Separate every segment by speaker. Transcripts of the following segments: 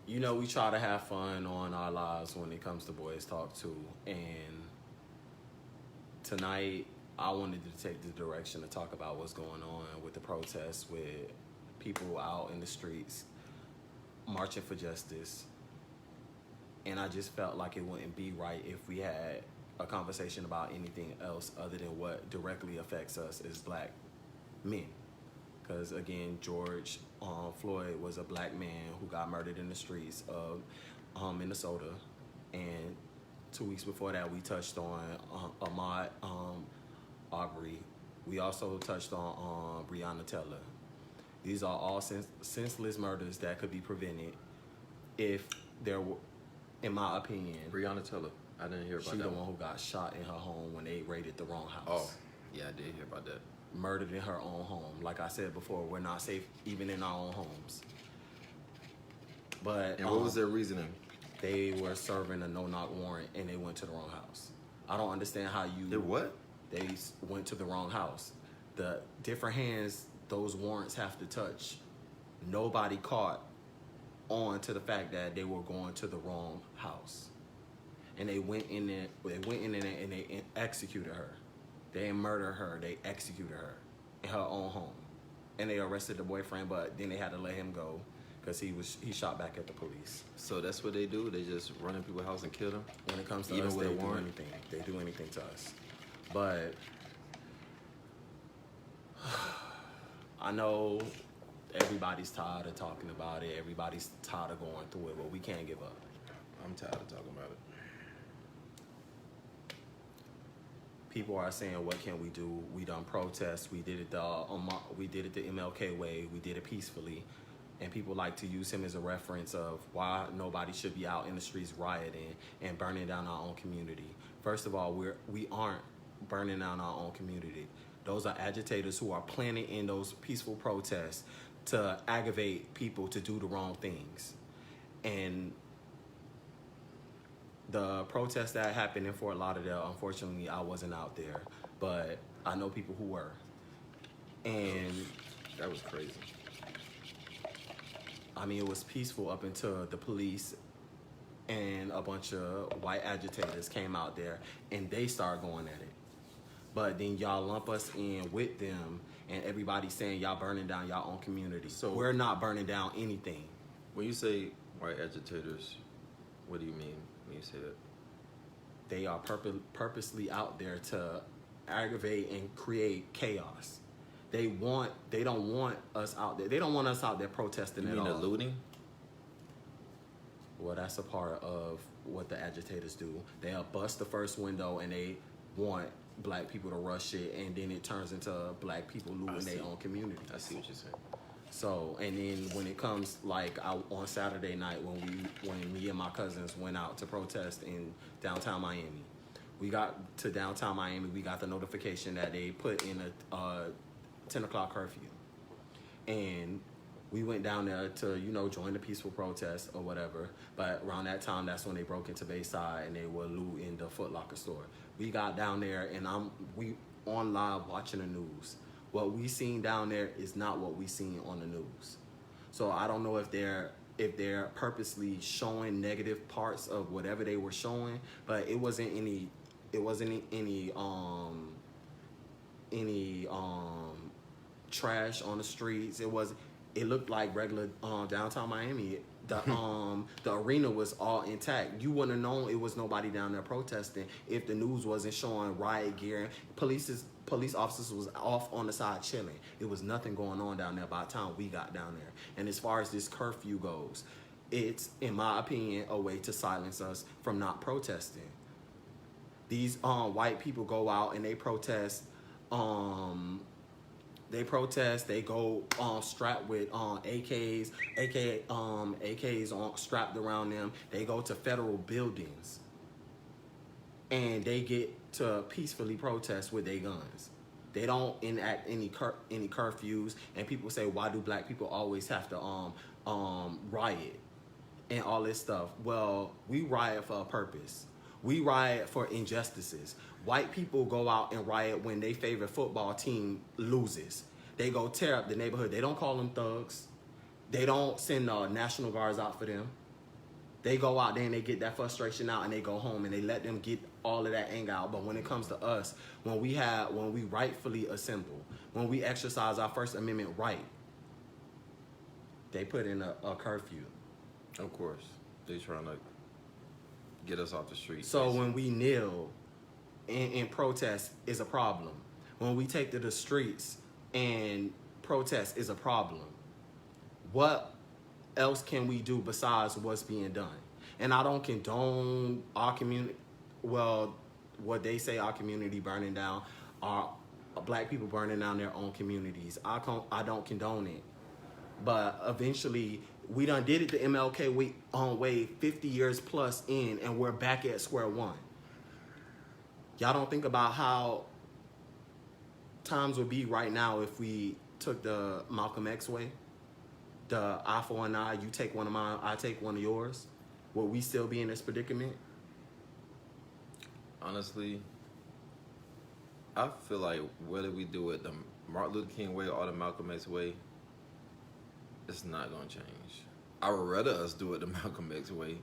Speaker 1: You know, we try to have fun on our lives when it comes to Boys Talk too. And tonight, I wanted to take the direction to talk about what's going on with the protests, with people out in the streets marching for justice. And I just felt like it wouldn't be right if we had a conversation about anything else other than what directly affects us as black men. Because again, George Floyd was a black man who got murdered in the streets of Minnesota. And 2 weeks before that, we touched on Ahmaud Arbery. We also touched on Breonna Taylor. These are all senseless murders that could be prevented if there were, in my opinion.
Speaker 2: Breonna Taylor. I didn't hear about that.
Speaker 1: She's the one who got shot in her home when they raided the wrong house.
Speaker 2: Oh, yeah, I did hear about that.
Speaker 1: Murdered in her own home. Like I said before, we're not safe even in our own homes. But
Speaker 2: And what was their reasoning?
Speaker 1: They were serving a no-knock warrant and they went to the wrong house. I don't understand how you...
Speaker 2: They what?
Speaker 1: They went to the wrong house. The different hands those warrants have to touch, nobody caught on to the fact that they were going to the wrong house. And they went in there, and they executed her. They didn't murder her, they executed her in her own home. And they arrested the boyfriend, but then they had to let him go because he shot back at the police.
Speaker 2: So that's what they do? They just run in people's house and kill them?
Speaker 1: When it comes to
Speaker 2: Even
Speaker 1: us,
Speaker 2: with
Speaker 1: they
Speaker 2: a
Speaker 1: do
Speaker 2: warrant?
Speaker 1: anything. They do anything to us. But I know everybody's tired of talking about it. Everybody's tired of going through it, but we can't give up.
Speaker 2: I'm tired of talking about it.
Speaker 1: People are saying, "What can we do?" We done protests. We did it the MLK way. We did it peacefully, and people like to use him as a reference of why nobody should be out in the streets rioting and burning down our own community. First of all, we aren't burning down our own community. Those are agitators who are planning in those peaceful protests to aggravate people to do the wrong things. And the protest that happened in Fort Lauderdale, unfortunately, I wasn't out there, but I know people who were. And
Speaker 2: That was crazy.
Speaker 1: I mean, it was peaceful up until the police and a bunch of white agitators came out there and they started going at it. But then y'all lump us in with them and everybody's saying y'all burning down y'all own community.
Speaker 2: So
Speaker 1: we're not burning down anything.
Speaker 2: When you say white agitators, what do you mean when you say that?
Speaker 1: They are purposely out there to aggravate and create chaos. They don't want us out there. They don't want us out there protesting
Speaker 2: You
Speaker 1: at
Speaker 2: mean
Speaker 1: all.
Speaker 2: the looting?
Speaker 1: Well, that's a part of what the agitators do. They'll bust the first window and they want black people to rush it, and then it turns into black people looting their own communities.
Speaker 2: I see what you're saying.
Speaker 1: So, and then when it comes like on Saturday night when me and my cousins went out to protest in downtown Miami, we got to downtown Miami, we got the notification that they put in a 10 o'clock curfew. And we went down there to, join the peaceful protest or whatever. But around that time, that's when they broke into Bayside and they were looting the Foot Locker store. We got down there and we on live watching the news. What we seen down there is not what we seen on the news. So I don't know if they're purposely showing negative parts of whatever they were showing, but it wasn't any trash on the streets. It looked like regular downtown Miami. The arena was all intact. You wouldn't have known it was nobody down there protesting if the news wasn't showing riot gear. Police officers was off on the side chilling. It was nothing going on down there by the time we got down there. And as far as this curfew goes, it's, in my opinion, a way to silence us from not protesting. These white people go out and they protest. They go strapped with AKs strapped around them. They go to federal buildings and they get to peacefully protest with their guns. They don't enact any curfews. And people say, why do black people always have to riot and all this stuff? Well, we riot for a purpose. We riot for injustices. White people go out and riot when their favorite football team loses. They go tear up the neighborhood. They don't call them thugs. They don't send National Guards out for them. They go out there and they get that frustration out and they go home and they let them get all of that anger out. But when it comes to us, when we rightfully assemble, when we exercise our First Amendment right, they put in a curfew.
Speaker 2: Of course, they trying to get us off the street.
Speaker 1: So when we kneel and protest is a problem. When we take to the streets and protest is a problem. What else can we do besides what's being done? And I don't condone our community, well, what they say our community burning down, our black people burning down their own communities. I don't condone it. But eventually, we done did it the MLK way 50 years plus in, and we're back at square one. Y'all don't think about how times would be right now if we took the Malcolm X way? The eye for an eye, you take one of mine, I take one of yours. Will we still be in this predicament?
Speaker 2: Honestly, I feel like whether we do it the Martin Luther King way or the Malcolm X way, it's not going to change. I would rather us do it the Malcolm X way,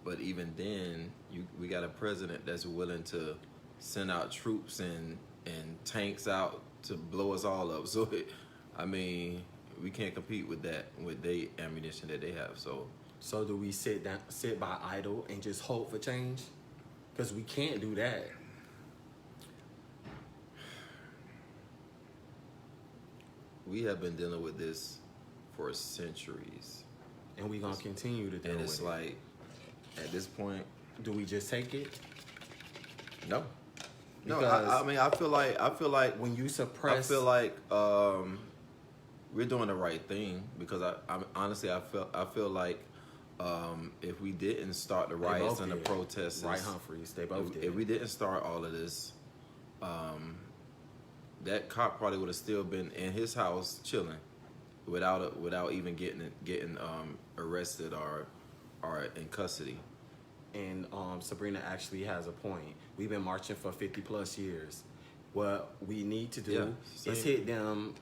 Speaker 2: but even then, we got a president that's willing to send out troops and tanks out to blow us all up. So, we can't compete with that, with the ammunition that they have.
Speaker 1: So do we sit by idle and just hope for change? Because we can't do that.
Speaker 2: We have been dealing with this for centuries.
Speaker 1: And we're going to continue to deal with it.
Speaker 2: And it's like, at this point...
Speaker 1: Do we just take it?
Speaker 2: No. No,
Speaker 1: Because
Speaker 2: I feel like
Speaker 1: when you suppress...
Speaker 2: I feel like we're doing the right thing, because I honestly feel like if we didn't start the riots and the protests,
Speaker 1: Right, Humphreys, they both did.
Speaker 2: If we didn't start all of this, that cop probably would have still been in his house chilling, without even getting arrested or in custody.
Speaker 1: And Sabrina actually has a point. We've been marching for 50 plus years. What we need to do is hit them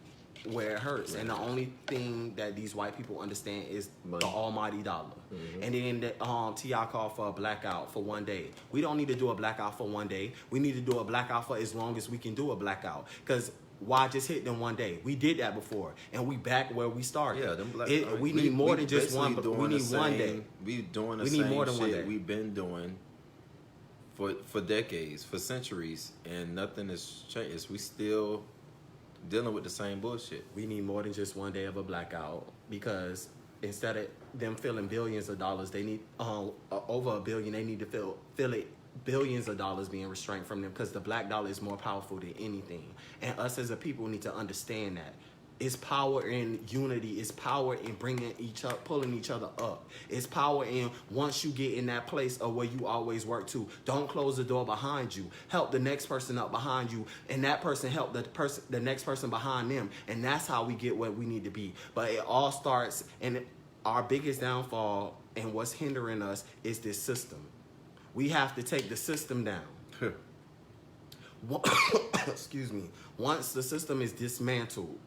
Speaker 1: where it hurts. Right. And the only thing that these white people understand is money. The almighty dollar. Mm-hmm. And then T.I. called for a blackout for one day. We don't need to do a blackout for one day. We need to do a blackout for as long as we can do a blackout. Because why just hit them one day? We did that before, and we back where we started.
Speaker 2: Yeah,
Speaker 1: we need more than just one. We need one day.
Speaker 2: We doing the same shit we've been doing for decades, for centuries, and nothing has changed. We still dealing with the same bullshit.
Speaker 1: We need more than just one day of a blackout, because instead of them feeling billions of dollars, they need over $1 billion. They need to feel it. Billions of dollars being restrained from them, because the black dollar is more powerful than anything. And us as a people need to understand that. It's power in unity. It's power in bringing pulling each other up. It's power in once you get in that place of where you always work to. Don't close the door behind you. Help the next person up behind you, and that person help the next person behind them. And that's how we get where we need to be. But it all starts, and our biggest downfall and what's hindering us is this system. We have to take the system down. Excuse me. Once the system is dismantled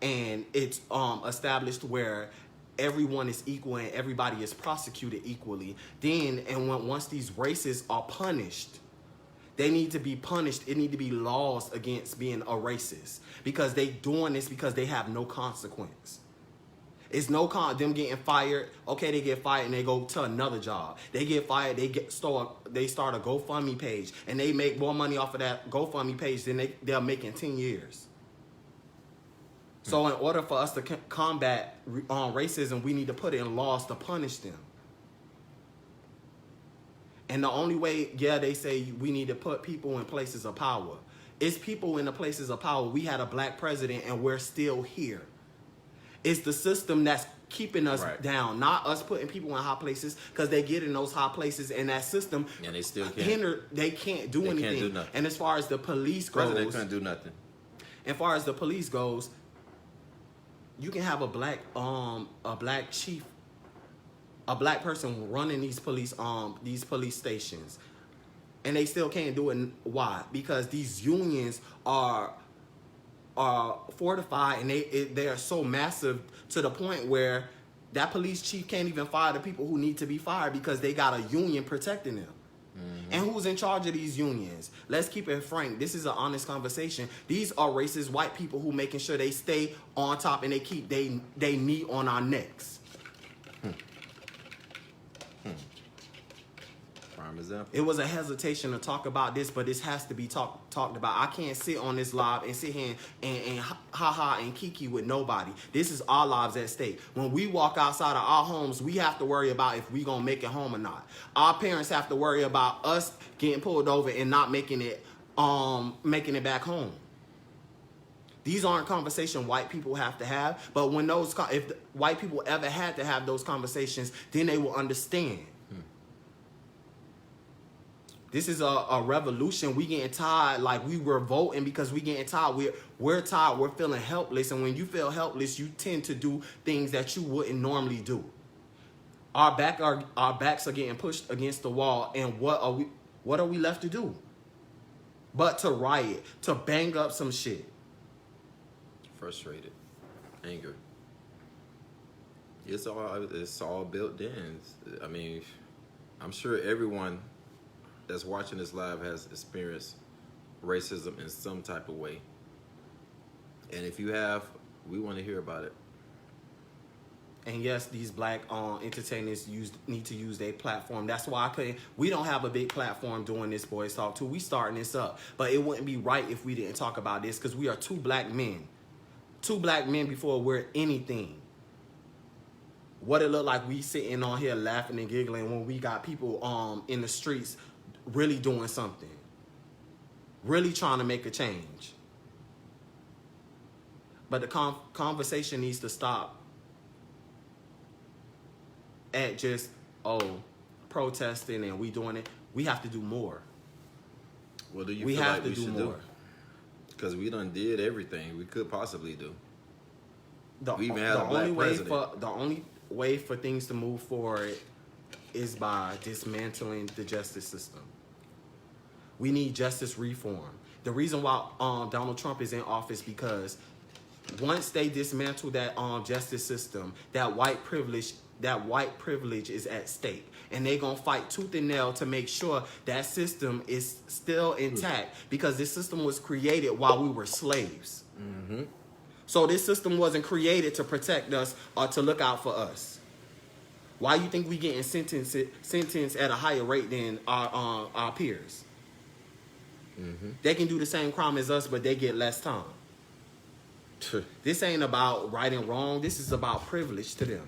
Speaker 1: and it's established where everyone is equal and everybody is prosecuted equally, once these races are punished, they need to be punished. It need to be laws against being a racist, because they doing this because they have no consequence. It's no them getting fired. Okay, they get fired and they go to another job. They get fired. They start a GoFundMe page and they make more money off of that GoFundMe page than they're making 10 years. So in order for us to combat racism, we need to put in laws to punish them. And the only way, they say we need to put people in places of power. It's people in the places of power. We had a black president and we're still here. It's the system that's keeping us down, not us putting people in high places, because they get in those high places and that system
Speaker 2: and they still can't.
Speaker 1: They can't do anything.
Speaker 2: Can't do nothing.
Speaker 1: And as far as the police goes,
Speaker 2: president couldn't do nothing.
Speaker 1: As far as the police goes, you can have a black chief, a black person running these police stations, and they still can't do it. Why? Because these unions are fortified, and they are so massive to the point where That police chief can't even fire the people who need to be fired because they got a union protecting them. And who's in charge of these unions? Let's keep it frank. This is an honest conversation. These are racist white people who making sure they stay on top and they keep they knee on our necks.
Speaker 2: Prime example.
Speaker 1: It was a hesitation to talk about this, but this has to be talked about. I can't sit on this live and sit here and ha and kiki with nobody. This is our lives at stake. When we walk outside of our homes, we have to worry about if we gonna make it home or not. Our parents have to worry about us getting pulled over and not making it back home. These aren't conversations white people have to have, but when if the white people ever had to have those conversations, then they will understand. This is a revolution. We getting tired, like we were voting because we getting tired. We're tired. We're feeling helpless, and when you feel helpless, you tend to do things that you wouldn't normally do. Our backs are getting pushed against the wall, and what are we left to do? But to riot, to bang up some shit.
Speaker 2: Frustrated, anger. It's all built in. I mean, I'm sure everyone that's watching this live has experienced racism in some type of way. And if you have, we want to hear about it.
Speaker 1: And yes, these black entertainers need to use their platform. That's why we don't have a big platform doing this Boys Talk too. We starting this up. But it wouldn't be right if we didn't talk about this because we are two black men. Two black men before we're anything. What it look like we sitting on here laughing and giggling when we got people in the streets really doing something, really trying to make a change. But the conversation needs to stop at just, protesting and we doing it. We have to do more.
Speaker 2: What do you feel like we should do? Because we done did everything we could possibly do. We even had a black president.
Speaker 1: The only way for things to move forward is by dismantling the justice system. We need justice reform. The reason why Donald Trump is in office because once they dismantle that justice system, that white privilege is at stake, and they're gonna fight tooth and nail to make sure that system is still intact because this system was created while we were slaves.
Speaker 2: Mm-hmm.
Speaker 1: So this system wasn't created to protect us or to look out for us. Why you think we getting sentenced at a higher rate than our peers?
Speaker 2: Mm-hmm.
Speaker 1: They can do the same crime as us, but they get less time. This ain't about right and wrong. This is about privilege to them.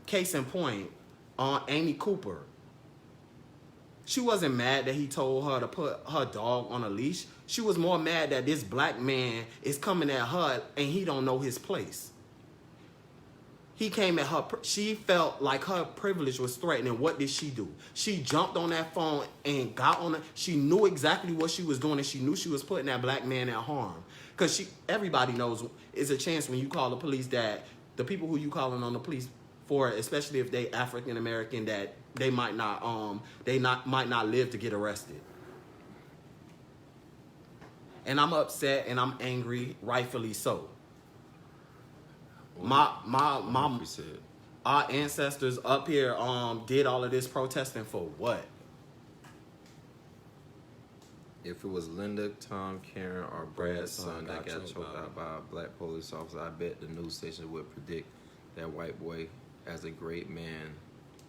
Speaker 1: Case in point, Amy Cooper. She wasn't mad that he told her to put her dog on a leash. She was more mad that this black man is coming at her and he don't know his place. He came at her. She felt like her privilege was threatened. And what did she do? She jumped on that phone and got on it. She knew exactly what she was doing, and she knew she was putting that black man at harm. Because everybody knows it's a chance when you call the police that the people who you calling on the police for, especially if they African American, that they might not live to get arrested. And I'm upset and I'm angry, rightfully so. Our ancestors up here did all of this protesting for what?
Speaker 2: If it was Linda, Tom, Karen, or Brad's son that got choked out by a black police officer, I bet the news station would predict that white boy as a great man.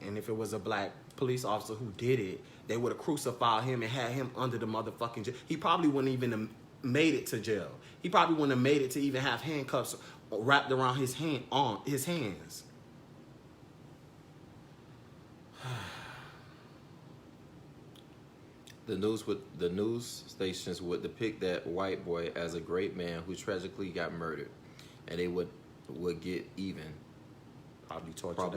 Speaker 1: And if it was a black police officer who did it, they would have crucified him and had him under the motherfucking jail. He probably wouldn't even have made it to jail. He probably wouldn't have made it to even have handcuffs wrapped around his hands.
Speaker 2: The news stations would depict that white boy as a great man who tragically got murdered, and they would get even.
Speaker 1: Probably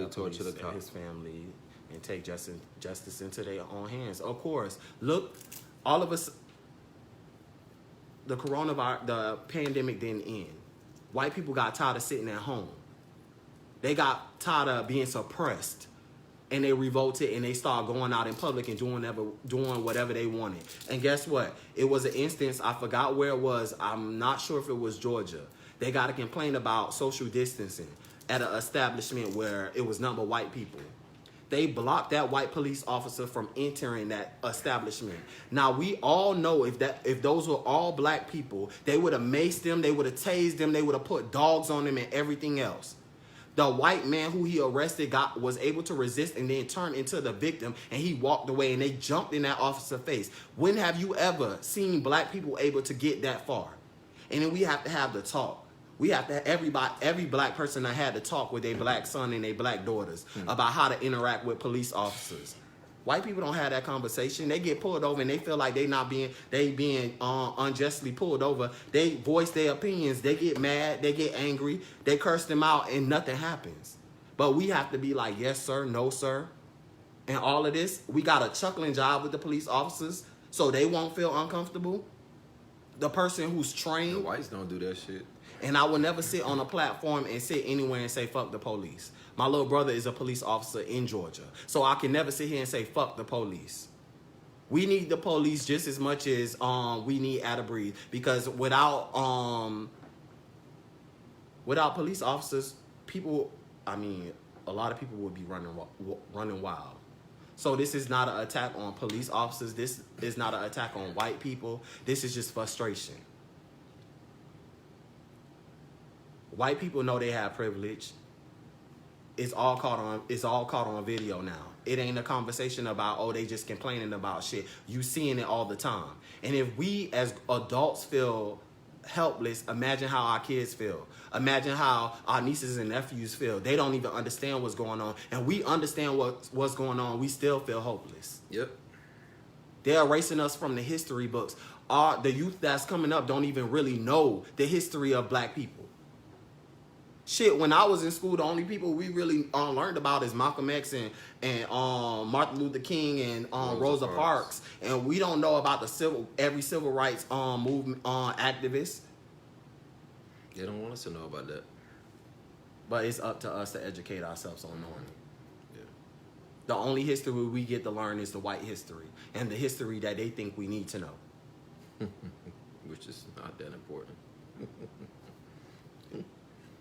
Speaker 1: torture the cop, his family, and take justice into their own hands. Of course, look, all of us. The the pandemic didn't end. White people got tired of sitting at home. They got tired of being suppressed. And they revolted and they started going out in public and doing whatever they wanted. And guess what? It was an instance, I forgot where it was. I'm not sure if it was Georgia. They got a complaint about social distancing. at an establishment where it was nothing but white people. They blocked that white police officer from entering that establishment. Now we all know if those were all black people, they would have maced them, they would have tased them, they would have put dogs on them and everything else. The white man who he arrested was able to resist and then turn into the victim, and he walked away and they jumped in that officer's face. When have you ever seen black people able to get that far? And then we have to have the talk. We have to every black person that had to talk with their black son and their black daughters about how to interact with police officers. White people don't have that conversation. They get pulled over and they feel like they being unjustly pulled over. They voice their opinions. They get mad. They get angry. They curse them out and nothing happens. But we have to be like, yes, sir, no, sir. And all of this, we got a chuckling job with the police officers so they won't feel uncomfortable. The person who's trained.
Speaker 2: The whites don't do that shit.
Speaker 1: And I will never sit on a platform and sit anywhere and say, fuck the police. My little brother is a police officer in Georgia. So I can never sit here and say, fuck the police. We need the police just as much as we need Atta Breathe. Because without police officers, a lot of people would be running wild. So this is not an attack on police officers. This is not an attack on white people. This is just frustration. White people know they have privilege. It's all caught on video now. It ain't a conversation about, oh, they just complaining about shit. You seeing it all the time. And if we as adults feel helpless, imagine how our kids feel. Imagine how our nieces and nephews feel. They don't even understand what's going on. And we understand what's going on. We still feel hopeless.
Speaker 2: Yep.
Speaker 1: They're erasing us from the history books. The youth that's coming up don't even really know the history of black people. Shit, when I was in school, the only people we really learned about is Malcolm X and Martin Luther King and Rosa Parks. And we don't know about every civil rights movement activist.
Speaker 2: They don't want us to know about that.
Speaker 1: But it's up to us to educate ourselves on knowing it.
Speaker 2: Yeah.
Speaker 1: The only history we get to learn is the white history and the history that they think we need to know.
Speaker 2: Which is not that important.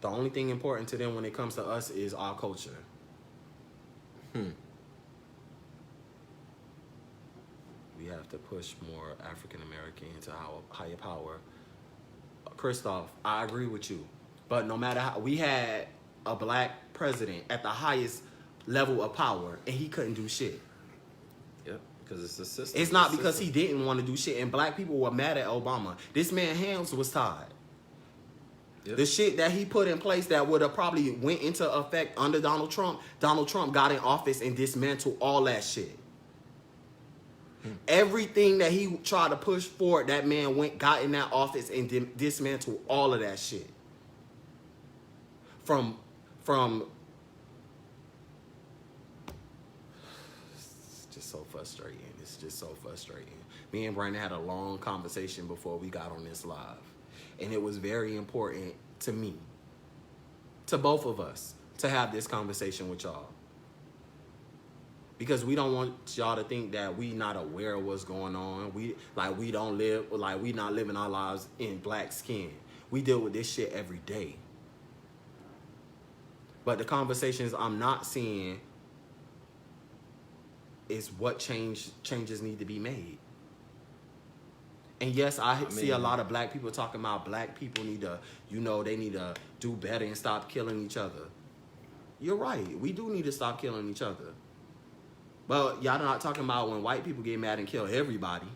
Speaker 1: The only thing important to them when it comes to us is our culture. We have to push more African American into our higher power. Christoph, I agree with you. But no matter how, we had a black president at the highest level of power and he couldn't do shit.
Speaker 2: Yep, because it's a system.
Speaker 1: It's not because he didn't want to do shit, and black people were mad at Obama. This man's hands was tied. Yep. The shit that he put in place that would have probably went into effect under Donald Trump got in office and dismantled all that shit. Everything that he tried to push forward, that man got in that office and dismantled all of that shit. From it's just so frustrating. It's just so frustrating. Me and Brandon had a long conversation before we got on this live. And it was very important to me, to both of us, to have this conversation with y'all. Because we don't want y'all to think that we not aware of what's going on. We not living our lives in black skin. We deal with this shit every day. But the conversations I'm not seeing is what changes need to be made. And yes, I see a lot of black people talking about black people need to, they need to do better and stop killing each other. You're right. We do need to stop killing each other. But y'all not talking about when white people get mad and kill everybody.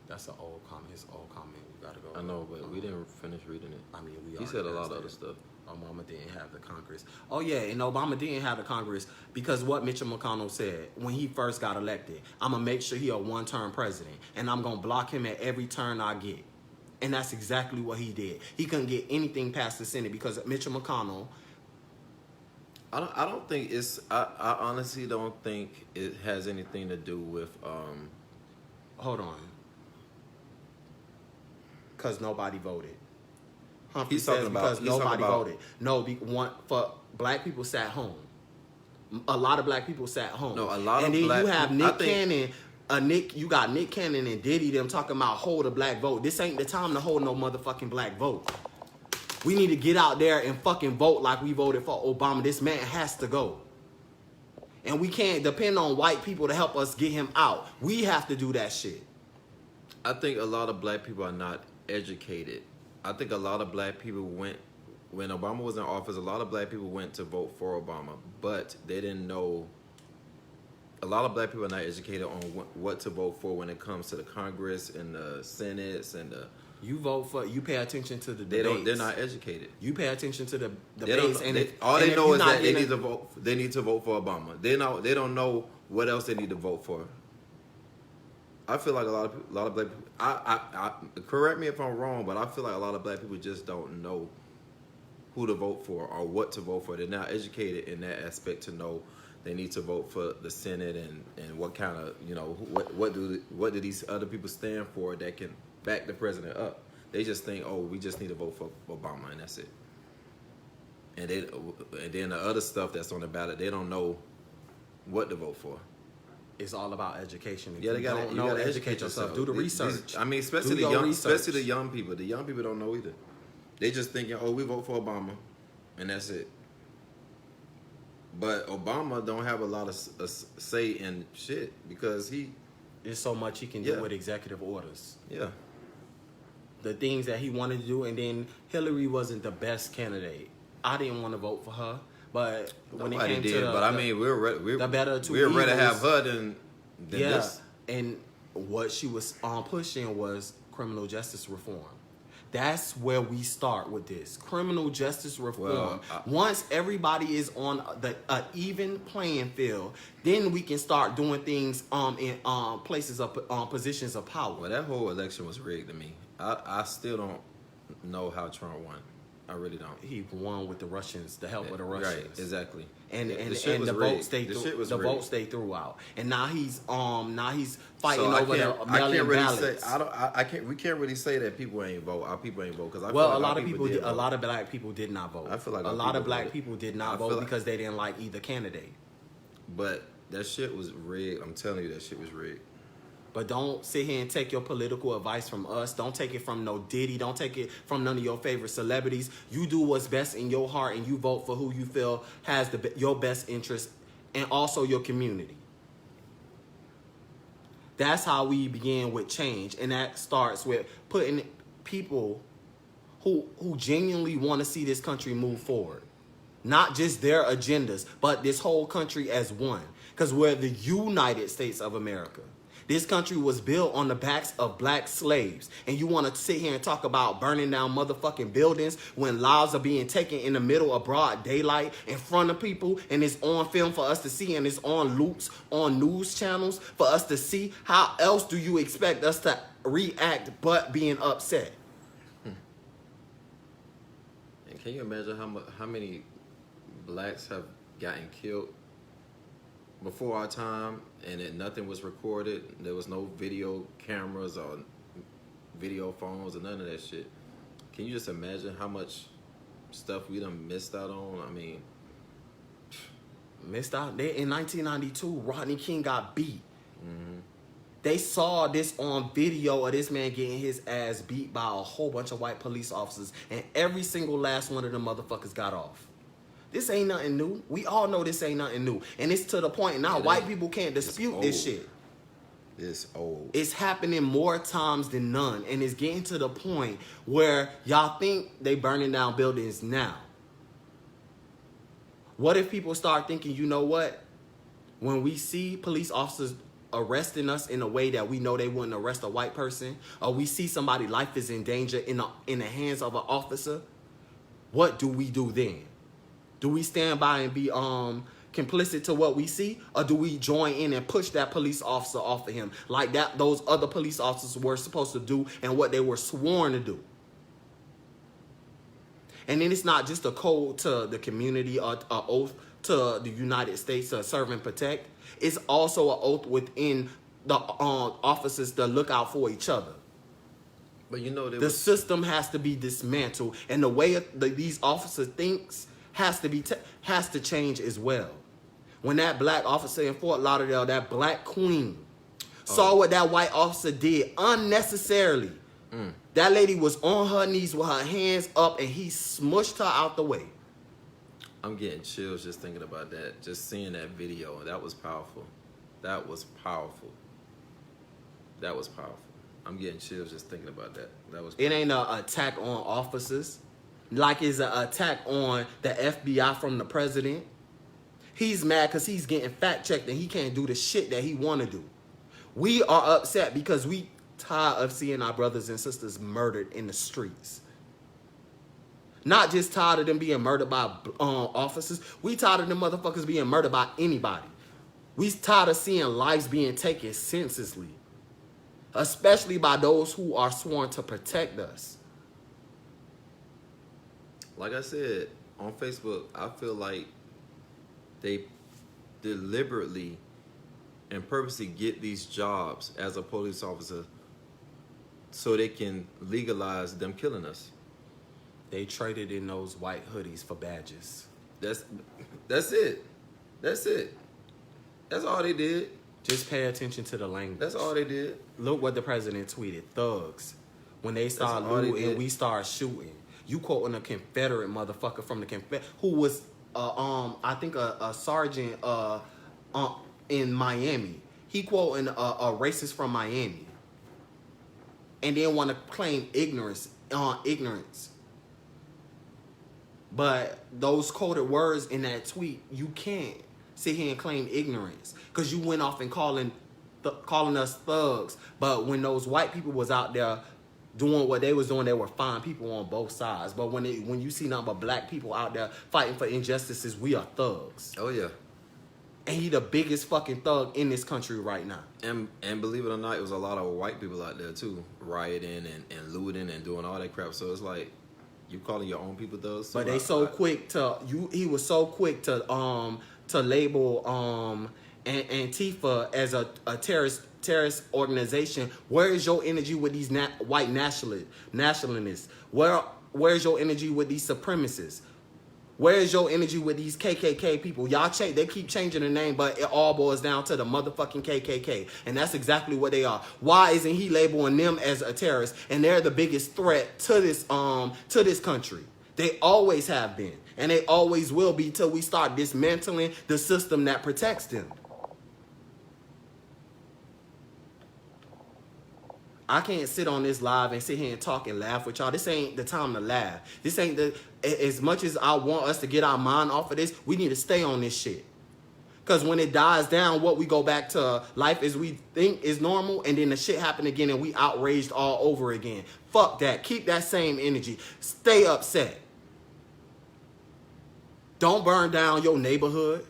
Speaker 1: That's an old comment. His old comment. We gotta go.
Speaker 2: I know, but we didn't finish reading it.
Speaker 1: I mean,
Speaker 2: he said a lot of other stuff.
Speaker 1: Obama didn't have the Congress. Oh, yeah, and Obama didn't have the Congress because what Mitchell McConnell said when he first got elected, I'm going to make sure he a one-term president, and I'm going to block him at every turn I get. And that's exactly what he did. He couldn't get anything past the Senate because Mitchell McConnell...
Speaker 2: I don't think it's... I honestly don't think it has anything to do with...
Speaker 1: Hold on. Because nobody voted. Humphrey says because nobody voted. No, black people sat home. A lot of black people sat home.
Speaker 2: No, a lot
Speaker 1: and
Speaker 2: of
Speaker 1: then
Speaker 2: black
Speaker 1: you have
Speaker 2: people,
Speaker 1: Nick Cannon You got Nick Cannon and Diddy them talking about hold a black vote. This ain't the time to hold no motherfucking black vote. We need to get out there and fucking vote like we voted for Obama. This man has to go. And we can't depend on white people to help us get him out. We have to do that shit.
Speaker 2: I think a lot of black people are not educated. I think a lot of black people when Obama was in office, a lot of black people went to vote for Obama, but they didn't know. A lot of black people are not educated on what to vote for when it comes to the Congress and the Senates and the.
Speaker 1: You pay attention to the debates.
Speaker 2: They're not educated.
Speaker 1: You pay attention to the
Speaker 2: They
Speaker 1: debates.
Speaker 2: all they know is that they need to vote. They need to vote for Obama. They don't know what else they need to vote for. I feel like a lot of black people. I correct me if I'm wrong, but I feel like a lot of black people just don't know who to vote for or what to vote for. They're not educated in that aspect to know they need to vote for the Senate and what kind of what do these other people stand for that can back the president up. They just think, oh, we just need to vote for Obama and that's it. And then the other stuff that's on the ballot, they don't know what to vote for.
Speaker 1: It's all about education. If
Speaker 2: yeah, you gotta educate yourself.
Speaker 1: Do the research.
Speaker 2: I mean, especially the young people. The young people don't know either. They just thinking, oh, we vote for Obama, and that's it. But Obama don't have a lot of say in shit because
Speaker 1: there's so much he can do with executive orders.
Speaker 2: Yeah.
Speaker 1: The things that he wanted to do, and then Hillary wasn't the best candidate. I didn't want to vote for her, but when it came to
Speaker 2: but I mean, we're ready to have her than this.
Speaker 1: And what she was pushing was criminal justice reform. That's where we start with this criminal justice reform. Once everybody is on the even playing field, then we can start doing things in places of positions of power.
Speaker 2: Well, that whole election was rigged to me. I still don't know how Trump won. I really don't.
Speaker 1: He won with the Russians, the help of the Russians.
Speaker 2: Right, exactly.
Speaker 1: And the vote stayed throughout. And now he's fighting over the mail-in ballots.
Speaker 2: We can't really say that people ain't vote. Our people ain't vote because
Speaker 1: a lot of black people did not vote.
Speaker 2: I feel like
Speaker 1: a lot of black people did not vote because they didn't like either candidate.
Speaker 2: But that shit was rigged. I'm telling you, that shit was rigged.
Speaker 1: But don't sit here and take your political advice from us. Don't take it from no Diddy. Don't take it from none of your favorite celebrities. You do what's best in your heart and you vote for who you feel has your best interest and also your community. That's how we begin with change. And that starts with putting people who genuinely want to see this country move forward. Not just their agendas, but this whole country as one. Because we're the United States of America. This country was built on the backs of black slaves. And you want to sit here and talk about burning down motherfucking buildings when lives are being taken in the middle of broad daylight in front of people and it's on film for us to see and it's on loops on news channels for us to see. How else do you expect us to react but being upset?
Speaker 2: And can you imagine how many blacks have gotten killed before our time, and nothing was recorded? There was no video cameras or video phones or none of that shit. Can you just imagine how much stuff we done missed out on? I mean,
Speaker 1: missed out. In 1992, Rodney King got beat.
Speaker 2: Mm-hmm.
Speaker 1: They saw this on video of this man getting his ass beat by a whole bunch of white police officers, and every single last one of them motherfuckers got off. This ain't nothing new. We all know this ain't nothing new. And it's to the point now white people can't dispute this shit.
Speaker 2: It's old.
Speaker 1: It's happening more times than none. And it's getting to the point where y'all think they burning down buildings now. What if people start thinking, you know what? When we see police officers arresting us in a way that we know they wouldn't arrest a white person, or we see somebody's life is in danger in the hands of an officer, what do we do then? Do we stand by and be complicit to what we see, or do we join in and push that police officer off of him like that those other police officers were supposed to do and what they were sworn to do? And then it's not just a code to the community or an oath to the United States to serve and protect. It's also an oath within the officers to look out for each other.
Speaker 2: But you know,
Speaker 1: the system has to be dismantled, and the way these officers thinks has to change as well. When that black officer in Fort Lauderdale, that black queen, saw what that white officer did unnecessarily. That lady was on her knees with her hands up, and he smushed her out the way.
Speaker 2: I'm getting chills just thinking about that. Just seeing that video. That was powerful. That was powerful. That was powerful. I'm getting chills just thinking about that. That was powerful.
Speaker 1: It ain't an attack on officers. Like it's an attack on the FBI from the president. He's mad because he's getting fact-checked and he can't do the shit that he want to do. We are upset because we tired of seeing our brothers and sisters murdered in the streets. Not just tired of them being murdered by officers. We tired of them motherfuckers being murdered by anybody. We tired of seeing lives being taken senselessly. Especially by those who are sworn to protect us.
Speaker 2: Like I said, on Facebook, I feel like they deliberately and purposely get these jobs as a police officer so they can legalize them killing us.
Speaker 1: They traded in those white hoodies for badges.
Speaker 2: That's it. That's it. That's all they did.
Speaker 1: Just pay attention to the language.
Speaker 2: That's all they did.
Speaker 1: Look what the president tweeted. Thugs. When they start looting, we start shooting. You quoting a Confederate motherfucker from the Confederate who was I think a sergeant in Miami. He quoting a racist from Miami. And then want to claim ignorance. But those coded words in that tweet, you can't sit here and claim ignorance because you went off and calling us thugs. But when those white people was out there doing what they was doing, they were fine people on both sides. But when you see nothing but black people out there fighting for injustices, we are thugs.
Speaker 2: Oh yeah.
Speaker 1: And he the biggest fucking thug in this country right now.
Speaker 2: And believe it or not, it was a lot of white people out there too, rioting and looting and doing all that crap. So it's like, you calling your own people thugs?
Speaker 1: But they quick to he was so quick to label Antifa as a terrorist organization. Where is your energy with these white nationalists? Where's your energy with these supremacists? Where is your energy with these KKK people? Y'all they keep changing the name, but it all boils down to the motherfucking KKK. And that's exactly what they are. Why isn't he labeling them as a terrorist? And they're the biggest threat to this country. They always have been. And they always will be till we start dismantling the system that protects them. I can't sit on this live and sit here and talk and laugh with y'all. This ain't the time to laugh. This ain't as much as I want us to get our mind off of this, we need to stay on this shit. Because when it dies down, we go back to life as we think is normal, and then the shit happen again and we outraged all over again. Fuck that. Keep that same energy. Stay upset. Don't burn down your neighborhood.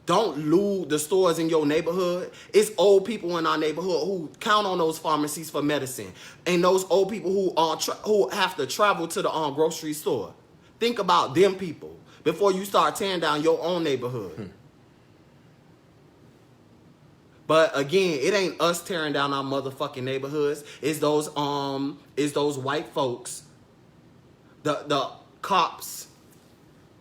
Speaker 1: Don't loot the stores in your neighborhood. It's old people in our neighborhood who count on those pharmacies for medicine. And those old people who have to travel to the grocery store. Think about them people before you start tearing down your own neighborhood. But again, it ain't us tearing down our motherfucking neighborhoods. It's those white folks, the cops,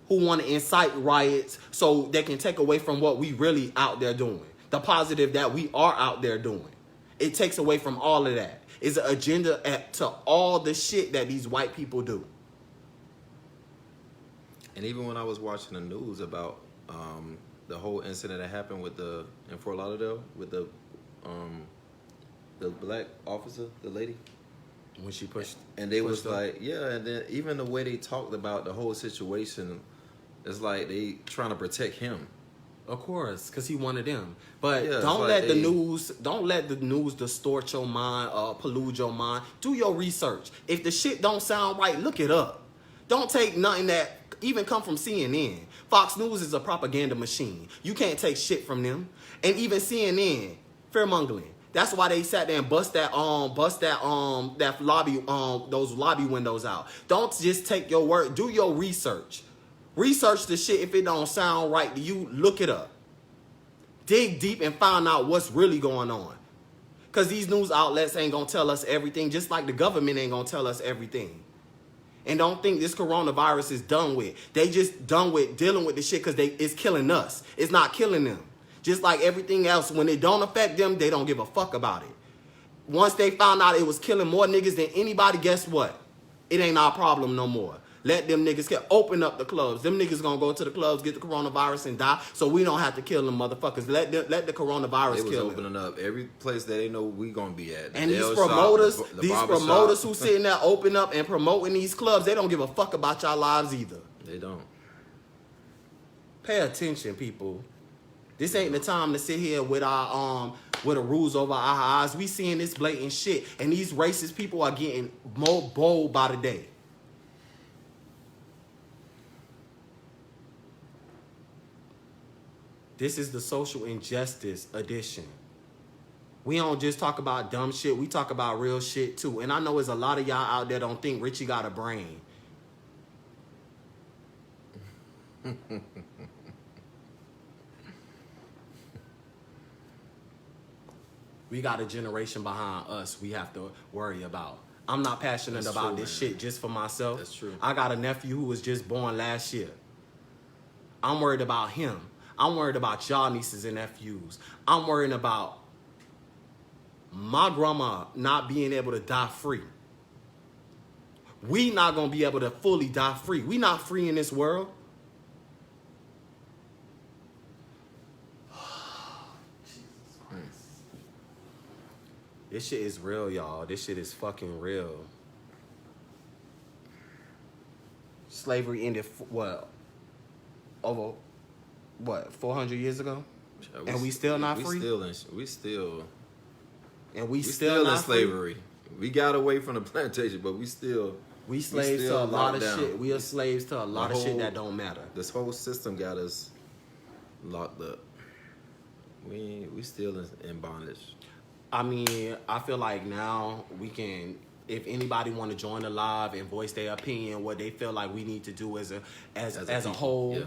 Speaker 1: who want to incite riots so they can take away from what we really out there doing. The positive that we are out there doing. It takes away from all of that. It's an agenda to all the shit that these white people do.
Speaker 2: And even when I was watching the news about the whole incident that happened in Fort Lauderdale with the black officer, the lady,
Speaker 1: when she pushed,
Speaker 2: and they was like, yeah, and then even the way they talked about the whole situation, it's like they trying to protect him.
Speaker 1: Of course, because he wanted them. But
Speaker 2: yeah,
Speaker 1: don't let the news distort your mind, pollute your mind. Do your research. If the shit don't sound right, look it up. Don't take nothing that even come from CNN. Fox News is a propaganda machine. You can't take shit from them. And even CNN, fear-mongering. That's why they sat there and bust that lobby, those lobby windows out. Don't just take your word. Do your research. Research the shit. If it don't sound right to you, look it up. Dig deep and find out what's really going on. Because these news outlets ain't going to tell us everything, just like the government ain't going to tell us everything. And don't think this coronavirus is done with. They just done with dealing with the shit because it's killing us. It's not killing them. Just like everything else, when it don't affect them, they don't give a fuck about it. Once they found out it was killing more niggas than anybody, guess what? It ain't our problem no more. Let them niggas open up the clubs. Them niggas gonna go to the clubs, get the coronavirus, and die. So we don't have to kill them motherfuckers. Let the coronavirus
Speaker 2: They was
Speaker 1: kill
Speaker 2: opening
Speaker 1: them.
Speaker 2: up every place that they know we gonna be at. The
Speaker 1: And these
Speaker 2: nail shop,
Speaker 1: promoters,
Speaker 2: the
Speaker 1: these
Speaker 2: barber
Speaker 1: promoters
Speaker 2: shop.
Speaker 1: who sitting there open up and promoting these clubs, they don't give a fuck about y'all lives either.
Speaker 2: They don't.
Speaker 1: Pay attention, people. This ain't the time to sit here with our with the rules over our eyes. We seeing this blatant shit, and these racist people are getting more bold by the day. This is the social injustice edition. We don't just talk about dumb shit. We talk about real shit too. And I know there's a lot of y'all out there don't think Richie got a brain. We got a generation behind us we have to worry about. I'm not passionate
Speaker 2: That's
Speaker 1: about
Speaker 2: true,
Speaker 1: this
Speaker 2: man.
Speaker 1: shit just for myself.
Speaker 2: That's true.
Speaker 1: I got a nephew who was just born last year. I'm worried about him. I'm worried about y'all nieces and nephews. I'm worried about my grandma not being able to die free. We not gonna be able to fully die free. We not free in this world. This shit is real, y'all. This shit is fucking real. Slavery ended, over 400 years ago? And we still not free?
Speaker 2: We still
Speaker 1: not
Speaker 2: in
Speaker 1: free?
Speaker 2: slavery. We got away from the plantation, but we slaves
Speaker 1: to a lot of
Speaker 2: locked
Speaker 1: shit.
Speaker 2: down.
Speaker 1: We are slaves to a lot of shit that don't matter.
Speaker 2: This whole system got us locked up. We still in bondage.
Speaker 1: I mean, I feel like now we can, if anybody want to join the live and voice their opinion, what they feel like we need to do as a
Speaker 2: people,
Speaker 1: whole,
Speaker 2: yeah.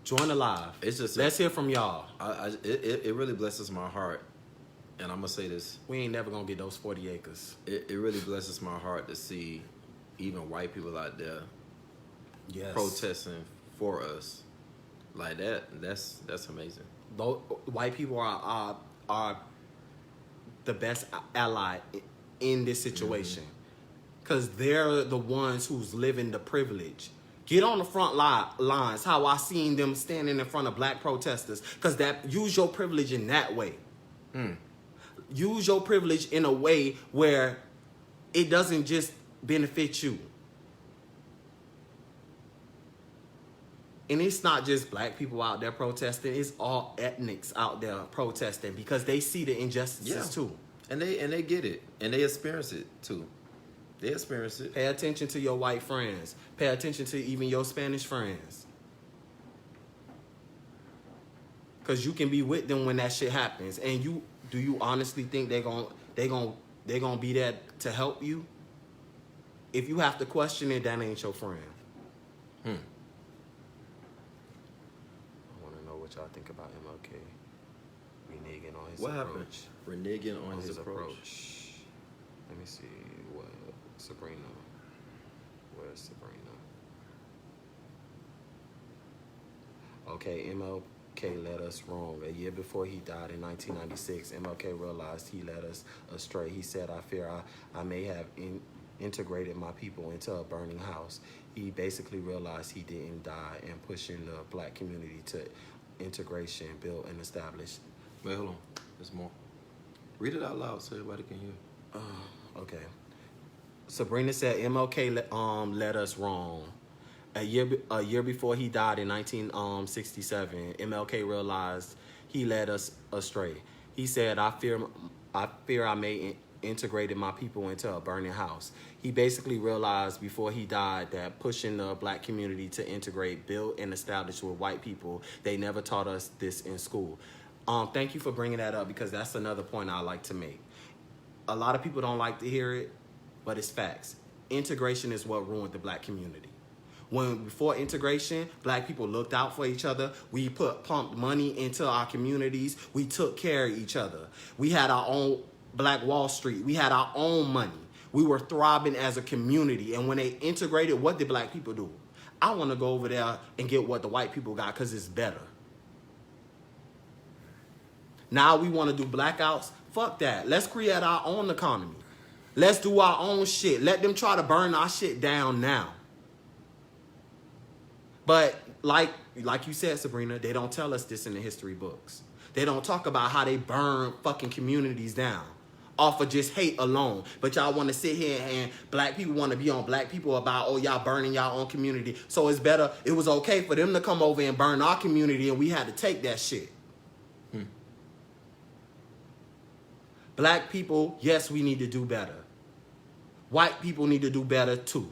Speaker 1: join the live.
Speaker 2: It's just
Speaker 1: Let's hear from y'all.
Speaker 2: It really blesses my heart, and I'm gonna say this.
Speaker 1: We ain't never gonna get those 40 acres.
Speaker 2: It really blesses my heart to see even white people out there
Speaker 1: Yes.
Speaker 2: protesting for us like that. That's amazing.
Speaker 1: Those white people are the best ally in this situation, because they're the ones who's living the privilege. Get on the front lines. How I seen them standing in front of black protesters, because use your privilege in that way. Use your privilege in a way where it doesn't just benefit you. And it's not just black people out there protesting. It's all ethnics out there protesting because they see the injustices too.
Speaker 2: And they get it. And they experience it too. They experience it.
Speaker 1: Pay attention to your white friends. Pay attention to even your Spanish friends. Because you can be with them when that shit happens. And do you honestly think they gonna be there to help you? If you have to question it, that ain't your friend. What y'all think about MLK reneging on his
Speaker 2: What
Speaker 1: approach?
Speaker 2: happened? Reneging on his approach.
Speaker 1: Let me see what Sabrina. Where's Sabrina? Okay, MLK led us wrong. A year before he died in 1996, MLK realized he led us astray. He said, "I fear I may have integrated my people into a burning house." He basically realized he didn't die and pushing the black community to integration, built and established.
Speaker 2: Wait, hold on. There's more. Read it out loud so everybody can hear.
Speaker 1: Okay. Sabrina said MLK led us wrong. A year before he died in 1967, MLK realized he led us astray. He said, I fear I may integrated my people into a burning house." He basically realized before he died that pushing the black community to integrate, build, and establish with white people, they never taught us this in school. Thank you for bringing that up, because that's another point I like to make. A lot of people don't like to hear it, but it's facts. Integration is what ruined the black community. Before integration, black people looked out for each other. We pumped money into our communities. We took care of each other. We had our own Black Wall Street. We had our own money. We were thriving as a community. And when they integrated, what did black people do? I want to go over there and get what the white people got because it's better. Now we want to do blackouts. Fuck that. Let's create our own economy. Let's do our own shit. Let them try to burn our shit down now. But like you said, Sabrina, they don't tell us this in the history books. They don't talk about how they burn fucking communities down off of just hate alone. But y'all want to sit here and black people want to be on black people about, oh, y'all burning y'all own community. So it's better, it was okay for them to come over and burn our community and we had to take that shit. Black people, yes, we need to do better. White people need to do better too.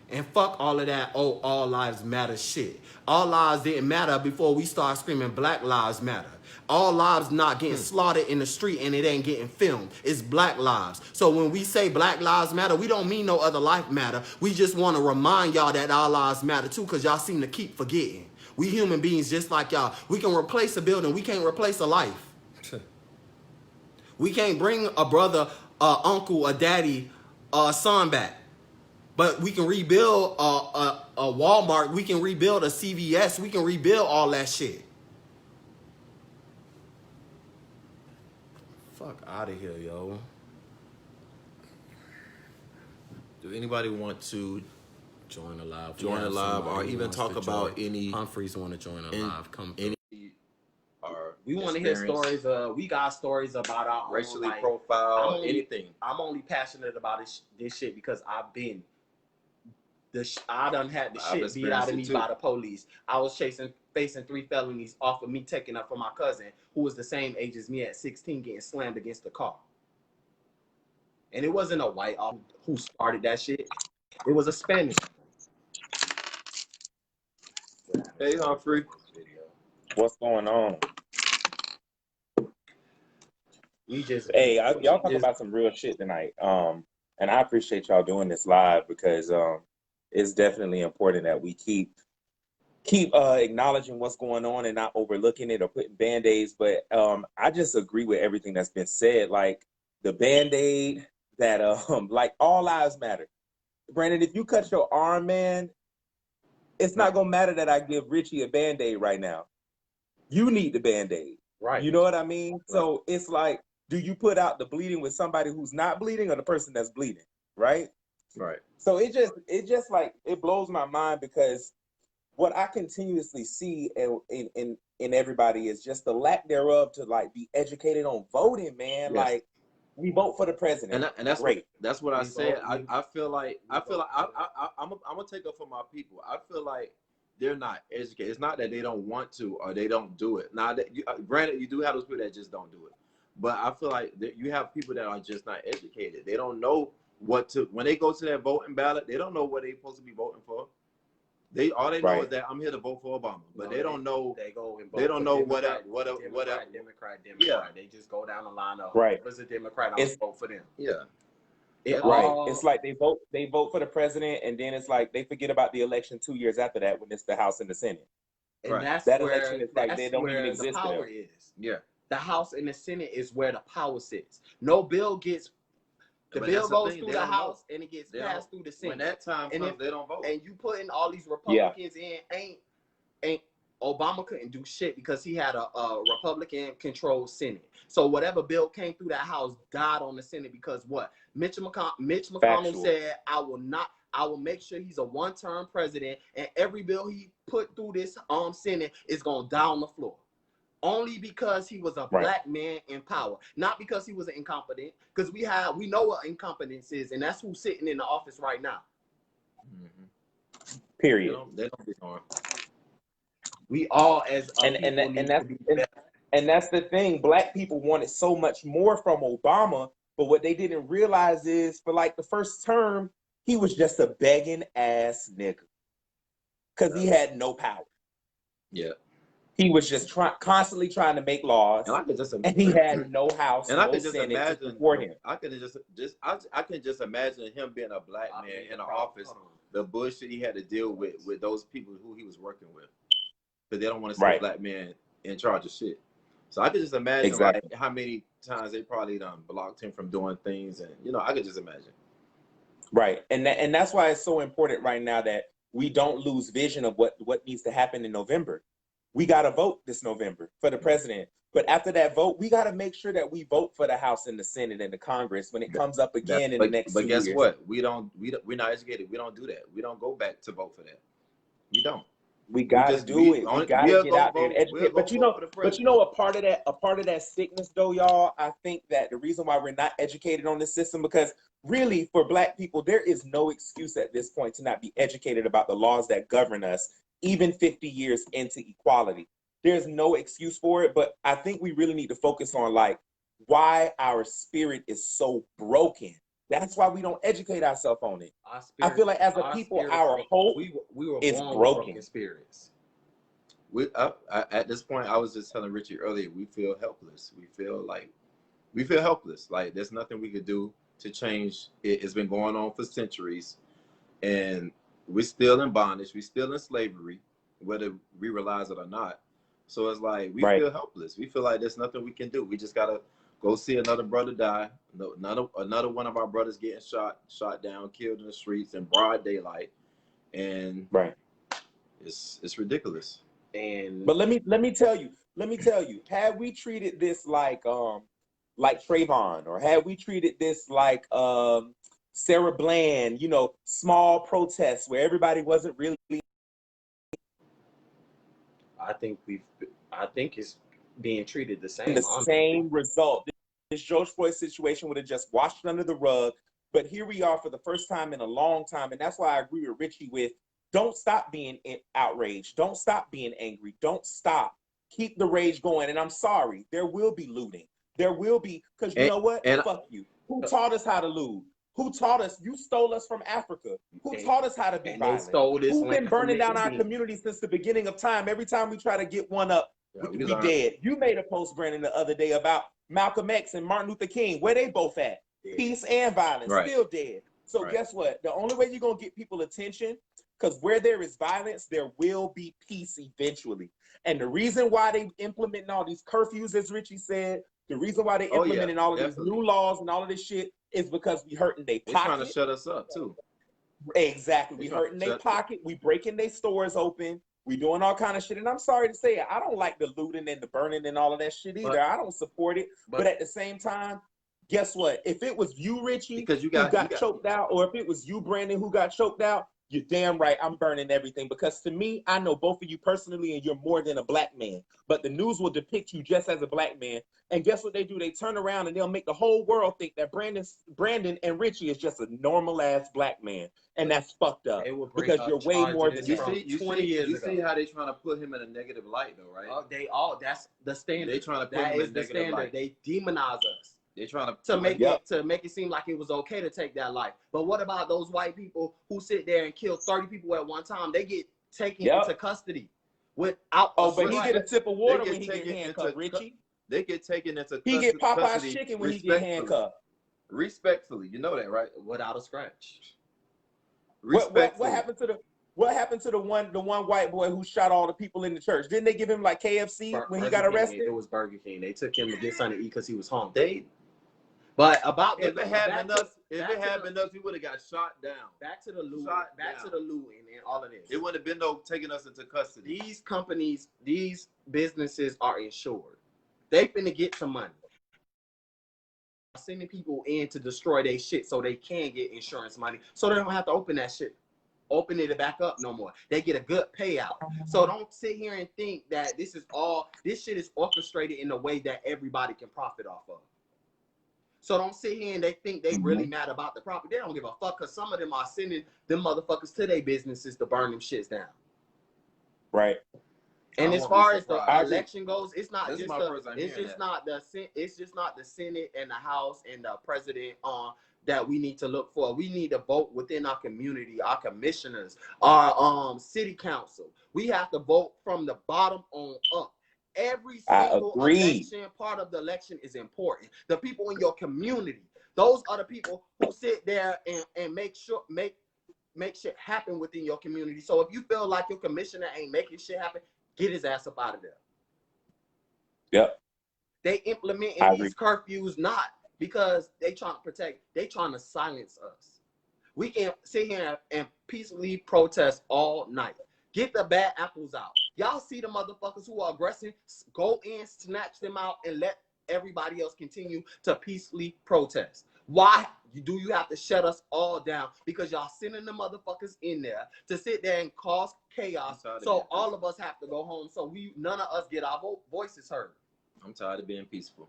Speaker 1: And fuck all of that, oh, all lives matter shit. All lives didn't matter before we start screaming Black Lives Matter. All lives not getting slaughtered in the street and it ain't getting filmed. It's black lives. So when we say Black Lives Matter, we don't mean no other life matter. We just want to remind y'all that our lives matter too, because y'all seem to keep forgetting. We human beings just like y'all. We can replace a building. We can't replace a life. We can't bring a brother, a uncle, a daddy, a son back. But we can rebuild a Walmart. We can rebuild a CVS. We can rebuild all that shit. Fuck out of here, yo.
Speaker 2: Do anybody want to
Speaker 1: Join the live.
Speaker 2: join the live or even talk about any
Speaker 1: Humphreys want to join the live. Come
Speaker 2: any
Speaker 1: or we want to hear stories. We got stories about our
Speaker 2: racially
Speaker 1: own, like,
Speaker 2: profile, anything.
Speaker 1: I'm only passionate about this shit because I've been. I done had the shit beat out of me by the police. I was facing 3 felonies off of me taking up for my cousin, who was the same age as me at 16, getting slammed against the car. And it wasn't a white who started that shit. It was a Spanish.
Speaker 2: Hey, Humphrey.
Speaker 3: What's going on?
Speaker 1: Hey,
Speaker 3: y'all talk about some real shit tonight. And I appreciate y'all doing this live because it's definitely important that we keep acknowledging what's going on and not overlooking it or putting band-aids. But I just agree with everything that's been said. Like the band-aid that like all lives matter. Brandon, if you cut your arm, man, it's not gonna matter that I give Richie a band-aid right now. You need the band-aid.
Speaker 1: Right.
Speaker 3: You know what I mean?
Speaker 1: Right.
Speaker 3: So it's like, do you put out the bleeding with somebody who's not bleeding or the person that's bleeding? Right?
Speaker 2: Right.
Speaker 3: So it just like, it blows my mind because what I continuously see in everybody is just the lack thereof to like be educated on voting, man.
Speaker 2: Yes.
Speaker 3: Like we vote for the president.
Speaker 2: And that's
Speaker 3: great.
Speaker 2: That's what I said. I feel like I'm gonna take up for my people. I feel like they're not educated. It's not that they don't want to or they don't do it. Now, granted, you do have those people that just don't do it. But I feel like you have people that are just not educated. They don't know what to, when they go to that voting ballot, they don't know what they're supposed to be voting for. All they know is that I'm here to vote for Obama, but they don't know.
Speaker 1: They go and vote.
Speaker 2: They don't know what
Speaker 1: Democrat. Yeah. They just go down the line of who's a Democrat. I'm gonna vote for them.
Speaker 2: Yeah.
Speaker 3: It's like they vote for the president, and then it's like they forget about the election 2 years after that when it's the House and the Senate.
Speaker 1: And that's
Speaker 3: that
Speaker 1: where,
Speaker 3: election is like they don't even
Speaker 1: the
Speaker 3: exist.
Speaker 1: power is.
Speaker 2: Yeah.
Speaker 1: The House and the Senate is where the power sits. No bill gets. The bill goes through the House and it gets passed through the Senate.
Speaker 2: When that time comes, they don't vote.
Speaker 1: And you putting all these Republicans in, ain't Obama couldn't do shit because he had a Republican-controlled Senate. So whatever bill came through that House died on the Senate because what? Mitch McConnell said, I will make sure he's a one-term president, and every bill he put through this Senate is gonna die on the floor. Only because he was a black man in power, not because he was incompetent. Because we know what incompetence is, and that's who's sitting in the office right now.
Speaker 3: Mm-hmm. Period.
Speaker 2: They don't be on.
Speaker 1: We all as
Speaker 3: and that's the thing. Black people wanted so much more from Obama, but what they didn't realize is for like the first term, he was just a begging ass nigga because he had no power.
Speaker 2: Yeah.
Speaker 3: He was just constantly trying to make laws, and he had no House, and no Senate to support him.
Speaker 2: I can just imagine him being a black man in the office, the bullshit he had to deal with those people who he was working with, because they don't want to see a black man in charge of shit. So I could just imagine like, how many times they probably done blocked him from doing things, and I could just imagine.
Speaker 3: Right, and that's why it's so important right now that we don't lose vision of what needs to happen in November. we got to vote this November for the president. But after that vote, we got to make sure that we vote for the House and the Senate and the Congress when it comes up again in the next 2
Speaker 2: But guess
Speaker 3: years.
Speaker 2: what? We're not educated. We don't do that. We don't go back to vote for that. We don't.
Speaker 3: We gotta do it. We gotta get out there and educate. But you know, a part of that sickness, though, y'all. I think that the reason why we're not educated on this system, because really, for Black people, there is no excuse at this point to not be educated about the laws that govern us, even 50 years into equality. There's no excuse for it. But I think we really need to focus on like why our spirit is so broken. That's why we don't educate ourselves on it. I feel like as a people, our hope
Speaker 1: we were
Speaker 3: is
Speaker 1: born
Speaker 3: broken.
Speaker 1: with broken spirits.
Speaker 2: At this point, I was just telling Richie earlier, we feel helpless. We feel helpless. Like there's nothing we could do to change it. It's been going on for centuries, and we're still in bondage. We're still in slavery, whether we realize it or not. So it's like we feel helpless. We feel like there's nothing we can do. We just gotta go see another brother die, another one of our brothers getting shot down, killed in the streets in broad daylight, and it's ridiculous.
Speaker 3: But let me tell you, had we treated this like Trayvon, or had we treated this like Sarah Bland, you know, small protests where everybody wasn't really.
Speaker 1: I think it's being treated the same.
Speaker 3: The same result. This George Floyd situation would have just washed it under the rug. But here we are for the first time in a long time. And that's why I agree with Richie with don't stop being outraged. Don't stop being angry. Don't stop. Keep the rage going. And I'm sorry, there will be looting. There will be, because you know what? Fuck you. Who taught us how to loot? Who taught us? You stole us from Africa. Who taught us how to be violent? Who's been burning down our community since the beginning of time? Every time we try to get one up, we dead. You made a post, Brandon, the other day about Malcolm X and Martin Luther King. Where they both at? Peace and violence. Still dead. So guess what? The only way you're going to get people attention, because where there is violence, there will be peace eventually. And the reason why they implementing all these curfews, as Richie said, the reason why they implementing all of these new laws and all of this shit is because we hurting their pocket.
Speaker 2: They're trying to shut us up too.
Speaker 3: Exactly. We hurting their pocket. We breaking their stores open. We doing all kind of shit. And I'm sorry to say it, I don't like the looting and the burning and all of that shit either. I don't support it. But at the same time, guess what? If it was you, Richie, who got choked out, or if it was you, Brandon, who got choked out, you're damn right I'm burning everything. Because to me, I know both of you personally, and you're more than a Black man. But the news will depict you just as a Black man. And guess what they do? They turn around and they'll make the whole world think that Brandon and Richie is just a normal ass Black man. And that's fucked up. Because you're way more than
Speaker 2: you see how they trying to put him in a negative light though, right?
Speaker 1: That's the standard.
Speaker 2: They trying to put him in a negative light.
Speaker 1: They demonize us.
Speaker 2: They're trying
Speaker 1: to make it seem like it was okay to take that life. But what about those white people who sit there and kill 30 people at one time? They get taken into custody without.
Speaker 3: But he get a sip of water when he get handcuffed, Richie.
Speaker 2: They get taken into
Speaker 3: custody. He get Popeye's chicken when he get handcuffed.
Speaker 2: Respectfully, you know that, right?
Speaker 1: Without a scratch.
Speaker 3: What happened to the one white boy who shot all the people in the church? Didn't they give him like KFC when he got arrested?
Speaker 1: It was Burger King. They took him to get something to eat because he was hungry. But about
Speaker 2: if it had been us, we would have got shot down.
Speaker 1: Back to the looting and all of this.
Speaker 2: It wouldn't have been no taking us into custody.
Speaker 1: These companies, these businesses are insured. They finna get some money. Sending people in to destroy their shit so they can get insurance money, so they don't have to open it back up no more. They get a good payout. So don't sit here and think that this shit is orchestrated in a way that everybody can profit off of. So don't sit here and they think they really mad about the profit. They don't give a fuck, because some of them are sending them motherfuckers to their businesses to burn them shits down.
Speaker 3: Right.
Speaker 1: And as far as the election goes, it's not just the Senate and the House and the president that we need to look for. We need to vote within our community, our commissioners, our city council. We have to vote from the bottom on up. Every single election, part of the election is important. The people in your community, those are the people who sit there and make shit happen within your community. So if you feel like your commissioner ain't making shit happen, get his ass up out of there.
Speaker 3: Yep.
Speaker 1: They implementing these curfews not because they trying to protect, they trying to silence us. We can sit here and peacefully protest all night. Get the bad apples out. Y'all see the motherfuckers who are aggressive, go in, snatch them out, and let everybody else continue to peacefully protest. Why do you have to shut us all down? Because y'all sending the motherfuckers in there to sit there and cause chaos. So all of us have to go home. So none of us get our voices heard.
Speaker 2: I'm tired of being peaceful.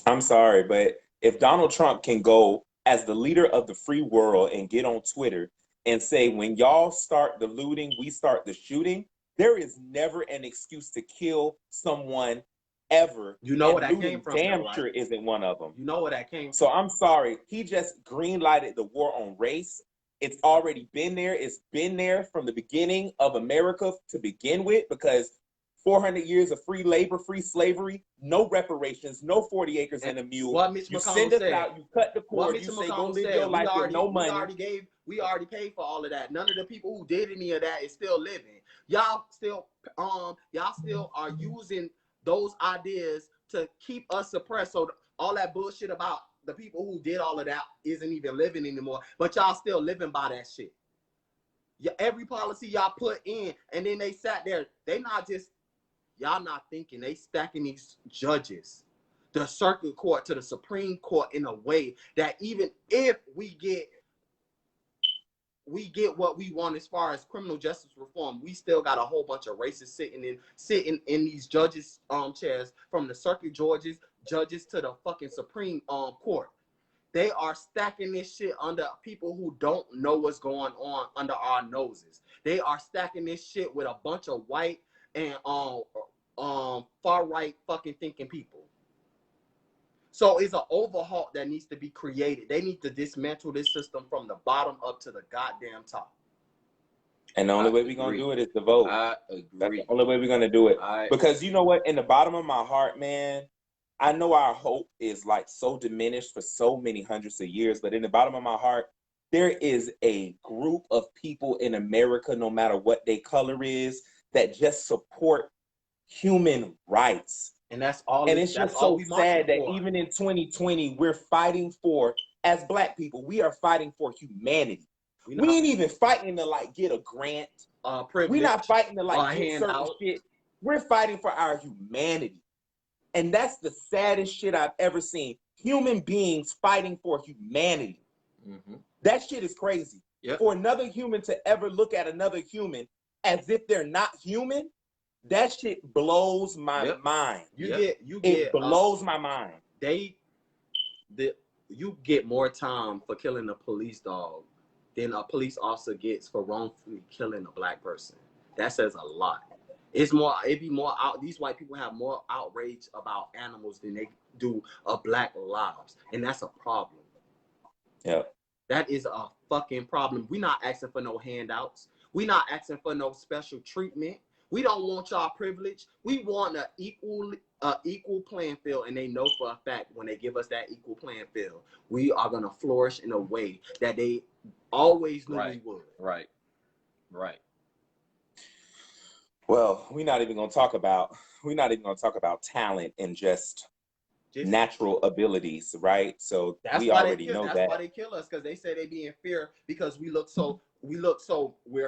Speaker 3: I'm sorry, but if Donald Trump can go as the leader of the free world and get on Twitter and say, when y'all start the looting, we start the shooting, there is never an excuse to kill someone ever.
Speaker 1: You know where that came from.
Speaker 3: Damn
Speaker 1: though, right?
Speaker 3: sure isn't one of them.
Speaker 1: You know where that came from.
Speaker 3: So I'm sorry. He just green-lighted the war on race. It's already been there. It's been there from the beginning of America to begin with, because 400 years of free labor, free slavery, no reparations, no 40 acres and a mule.
Speaker 1: What Mitch
Speaker 3: you
Speaker 1: McConnell
Speaker 3: send us
Speaker 1: said.
Speaker 3: out, you cut the cord,
Speaker 1: What
Speaker 3: you
Speaker 1: Mr.
Speaker 3: say go
Speaker 1: McConnell
Speaker 3: live
Speaker 1: said,
Speaker 3: your life with no money.
Speaker 1: We already paid for all of that. None of the people who did any of that is still living. Y'all still are using those ideas to keep us suppressed. So all that bullshit about the people who did all of that isn't even living anymore. But y'all still living by that shit. Every policy y'all put in, and then they sat there. They not just, y'all not thinking, they stacking these judges, the circuit court to the Supreme Court, in a way that even if we get what we want as far as criminal justice reform, we still got a whole bunch of racists sitting in these judges chairs, from the circuit judges to the fucking Supreme Court. They are stacking this shit under people who don't know what's going on under our noses. They are stacking this shit with a bunch of white and far right fucking thinking people. So it's an overhaul that needs to be created. They need to dismantle this system from the bottom up to the goddamn top.
Speaker 3: And the only way we're going to do it is to vote.
Speaker 2: I agree.
Speaker 3: That's the only way we're going to do it. Because you know what? In the bottom of my heart, man, I know our hope is like so diminished for so many hundreds of years. But in the bottom of my heart, there is a group of people in America, no matter what their color is, that just support human rights.
Speaker 1: And that's all.
Speaker 3: And it's just so sad that even in 2020, we're fighting for, as Black people, we are fighting for humanity. We ain't even fighting to like get a grant. We're not fighting to like get certain shit. We're fighting for our humanity. And that's the saddest shit I've ever seen. Human beings fighting for humanity. Mm-hmm. That shit is crazy. Yep. For another human to ever look at another human as if they're not human, that shit blows my mind. It blows my mind.
Speaker 1: You get more time for killing a police dog than a police officer gets for wrongfully killing a Black person. That says a lot. It'd be more out. These white people have more outrage about animals than they do of Black lives, and that's a problem.
Speaker 3: Yeah,
Speaker 1: that is a fucking problem. We not asking for no handouts. We not asking for no special treatment. We don't want y'all privilege. We want an equal playing field, and they know for a fact when they give us that equal playing field, we are gonna flourish in a way that they always knew we would.
Speaker 2: Right.
Speaker 3: Well, we're not even gonna talk about talent and just natural abilities, right? So we already know that.
Speaker 1: That's why they kill us, because they say they be in fear because we're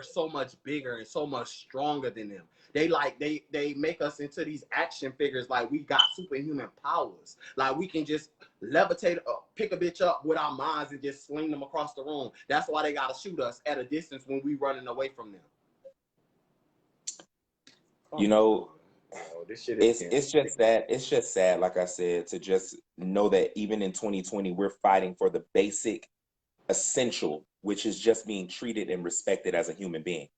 Speaker 1: so much bigger and so much stronger than them. They make us into these action figures like we got superhuman powers. Like we can just levitate, pick a bitch up with our minds and just sling them across the room. That's why they gotta shoot us at a distance when we running away from them.
Speaker 3: You know, this shit it's just sad, like I said, to just know that even in 2020, we're fighting for the basic essential, which is just being treated and respected as a human being.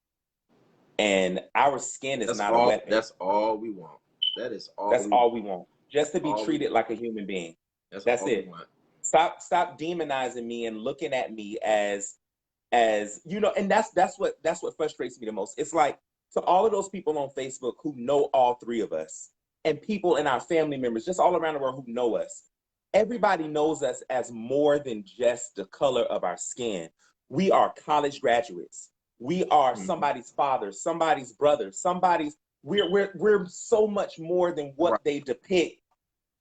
Speaker 3: And our skin is not a weapon.
Speaker 2: That's all we want. That's
Speaker 3: all we want. Just to be treated like a human being. That's it. Stop demonizing me and looking at me as you know, and that's what frustrates me the most. It's like, to all of those people on Facebook who know all three of us, and people in our family members, just all around the world who know us, everybody knows us as more than just the color of our skin. We are college graduates. We are somebody's father, somebody's brother, we're so much more than what they depict